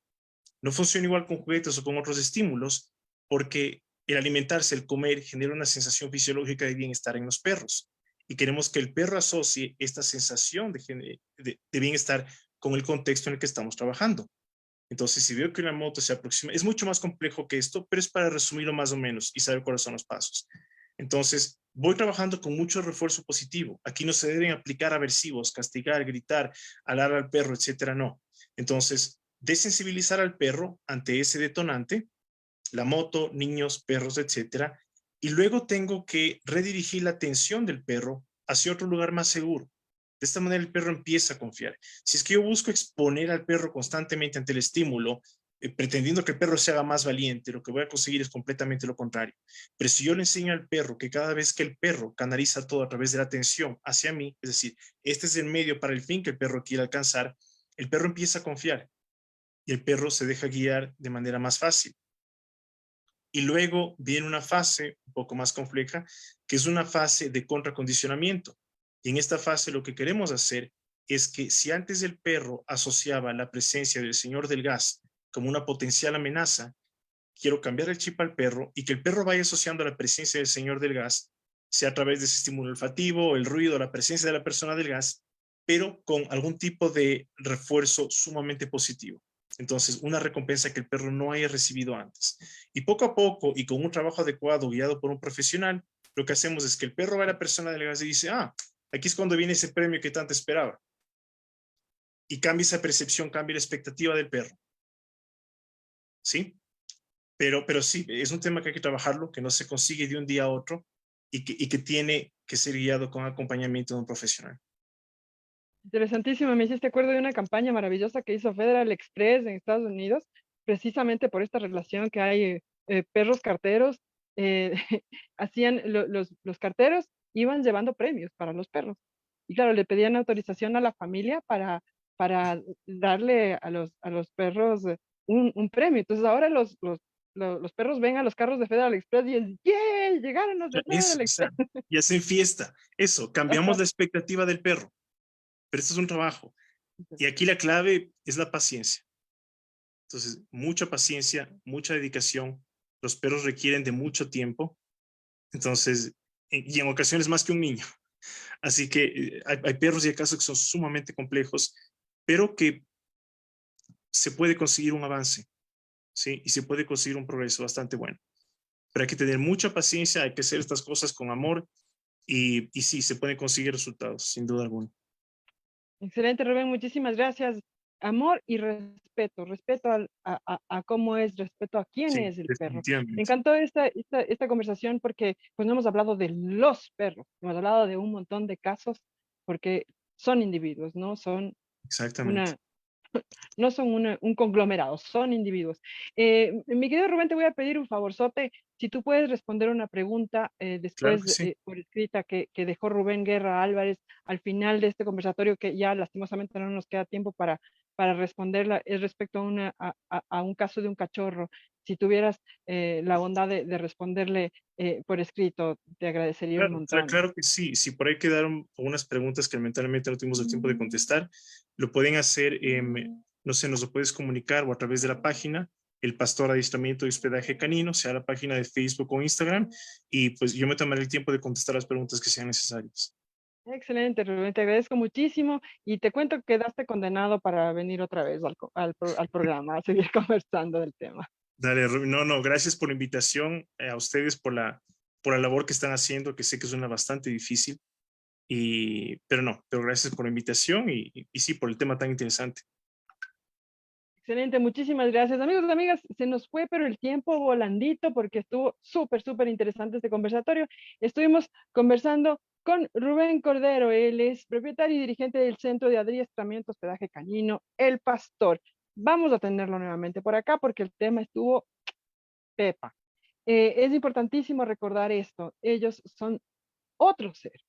B: No funciona igual con juguetes o con otros estímulos, porque el alimentarse, el comer, genera una sensación fisiológica de bienestar en los perros. Y queremos que el perro asocie esta sensación de bienestar con el contexto en el que estamos trabajando. Entonces, si veo que una moto se aproxima, es mucho más complejo que esto, pero es para resumirlo más o menos y saber cuáles son los pasos. Entonces, voy trabajando con mucho refuerzo positivo. Aquí no se deben aplicar aversivos, castigar, gritar, alar al perro, etcétera, no. Entonces, desensibilizar al perro ante ese detonante, la moto, niños, perros, etcétera, y luego tengo que redirigir la atención del perro hacia otro lugar más seguro. De esta manera el perro empieza a confiar. Si es que yo busco exponer al perro constantemente ante el estímulo, pretendiendo que el perro se haga más valiente, lo que voy a conseguir es completamente lo contrario. Pero si yo le enseño al perro que cada vez que el perro canaliza todo a través de la atención hacia mí, es decir, este es el medio para el fin que el perro quiere alcanzar, el perro empieza a confiar y el perro se deja guiar de manera más fácil. Y luego viene una fase un poco más compleja, que es una fase de contracondicionamiento. Y en esta fase lo que queremos hacer es que si antes el perro asociaba la presencia del señor del gas como una potencial amenaza, quiero cambiar el chip al perro y que el perro vaya asociando la presencia del señor del gas, sea a través de ese estímulo olfativo, el ruido, la presencia de la persona del gas, pero con algún tipo de refuerzo sumamente positivo. Entonces, una recompensa que el perro no haya recibido antes. Y poco a poco, y con un trabajo adecuado, guiado por un profesional, lo que hacemos es que el perro va a la persona del gas y dice, aquí es cuando viene ese premio que tanto esperaba. Y cambia esa percepción, cambia la expectativa del perro. ¿Sí? Pero sí, es un tema que hay que trabajarlo, que no se consigue de un día a otro y que tiene que ser guiado con acompañamiento de un profesional.
A: Interesantísimo, me hiciste acuerdo de una campaña maravillosa que hizo Federal Express en Estados Unidos, precisamente por esta relación que hay, perros carteros, eh, hacían los carteros, iban llevando premios para los perros. Y claro, le pedían autorización a la familia para darle a los perros un premio. Entonces ahora los perros ven a los carros de Federal Express y es, ¡yay! Llegaron los de
B: Eso,
A: Federal
B: o sea,
A: Express.
B: y hacen fiesta. Eso, cambiamos
A: Ajá.
B: la expectativa del perro, pero esto es un trabajo. Y aquí la clave es la paciencia. Entonces, mucha paciencia, mucha dedicación. Los perros requieren de mucho tiempo. Entonces, y en ocasiones más que un niño. Así que hay perros y hay casos que son sumamente complejos, pero que se puede conseguir un avance, ¿sí? Y se puede conseguir un progreso bastante bueno. Pero hay que tener mucha paciencia, hay que hacer estas cosas con amor y sí, se pueden conseguir resultados, sin duda alguna.
A: Excelente, Rubén, muchísimas gracias. Amor y respeto, respeto a cómo es, respeto a quién
B: Sí,
A: es el perro. Me
B: definitivamente.
A: encantó esta conversación porque pues no hemos hablado de los perros, hemos hablado de un montón de casos porque son individuos, ¿no? Son
B: Exactamente.
A: una, no son un conglomerado, son individuos. Mi querido Rubén, te voy a pedir un favorzote, si tú puedes responder una pregunta
B: Claro
A: después
B: que sí.
A: por escrita que dejó Rubén Guerra Álvarez al final de este conversatorio, que ya lastimosamente no nos queda tiempo para responderla, es respecto a, a un caso de un cachorro. Si tuvieras la bondad de responderle por escrito, te agradecería un
B: Claro,
A: montón.
B: claro que sí. Si por ahí quedaron algunas preguntas que lamentablemente no tuvimos el tiempo de contestar, lo pueden hacer, no sé, nos lo puedes comunicar o a través de la página, El Pastor Adiestramiento y Hospedaje Canino, sea la página de Facebook o Instagram, y pues yo me tomaré el tiempo de contestar las preguntas que sean necesarias.
A: Excelente, Rubén, te agradezco muchísimo y te cuento que quedaste condenado para venir otra vez al programa a seguir conversando del tema.
B: Dale, no, no, gracias por la invitación, a ustedes por la labor que están haciendo, que sé que es una bastante difícil, pero no, pero gracias por la invitación y sí, por el tema tan interesante.
A: Excelente, muchísimas gracias. Amigos y amigas, se nos fue, pero el tiempo volandito porque estuvo súper, súper interesante este conversatorio. Estuvimos conversando con Rubén Cordero, él es propietario y dirigente del Centro de Adiestramiento Hospedaje Canino, El Pastor. Vamos a tenerlo nuevamente por acá porque el tema estuvo pepa. Es importantísimo recordar esto, ellos son otro ser,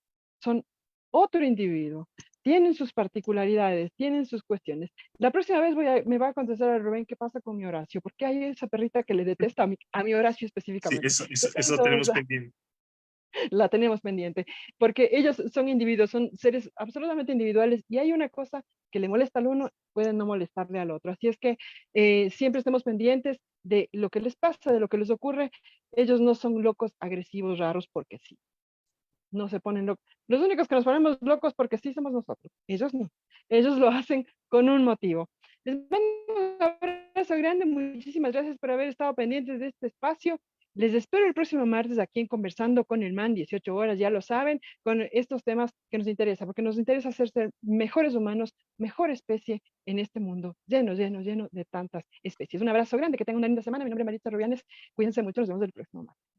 A: son otro individuo, tienen sus particularidades, tienen sus cuestiones. La próxima vez me va a contestar a Rubén qué pasa con mi Horacio, porque hay esa perrita que le detesta a mi Horacio
B: Sí,
A: específicamente.
B: eso lo tenemos pendiente.
A: La tenemos pendiente, porque ellos son individuos, son seres absolutamente individuales y hay una cosa que le molesta al uno, puede no molestarle al otro. Así es que siempre estemos pendientes de lo que les pasa, de lo que les ocurre. Ellos no son locos, agresivos, raros, porque sí. No se ponen locos. Los únicos que nos ponemos locos porque sí somos nosotros. Ellos no. Ellos lo hacen con un motivo. Les mando un abrazo grande. Muchísimas gracias por haber estado pendientes de este espacio. Les espero el próximo martes aquí en Conversando con el Man, 18 horas, ya lo saben, con estos temas que nos interesan, porque nos interesa ser mejores humanos, mejor especie en este mundo, lleno, lleno, lleno de tantas especies. Un abrazo grande, que tengan una linda semana. Mi nombre es Maritza Rubianes. Cuídense mucho, nos vemos el próximo martes.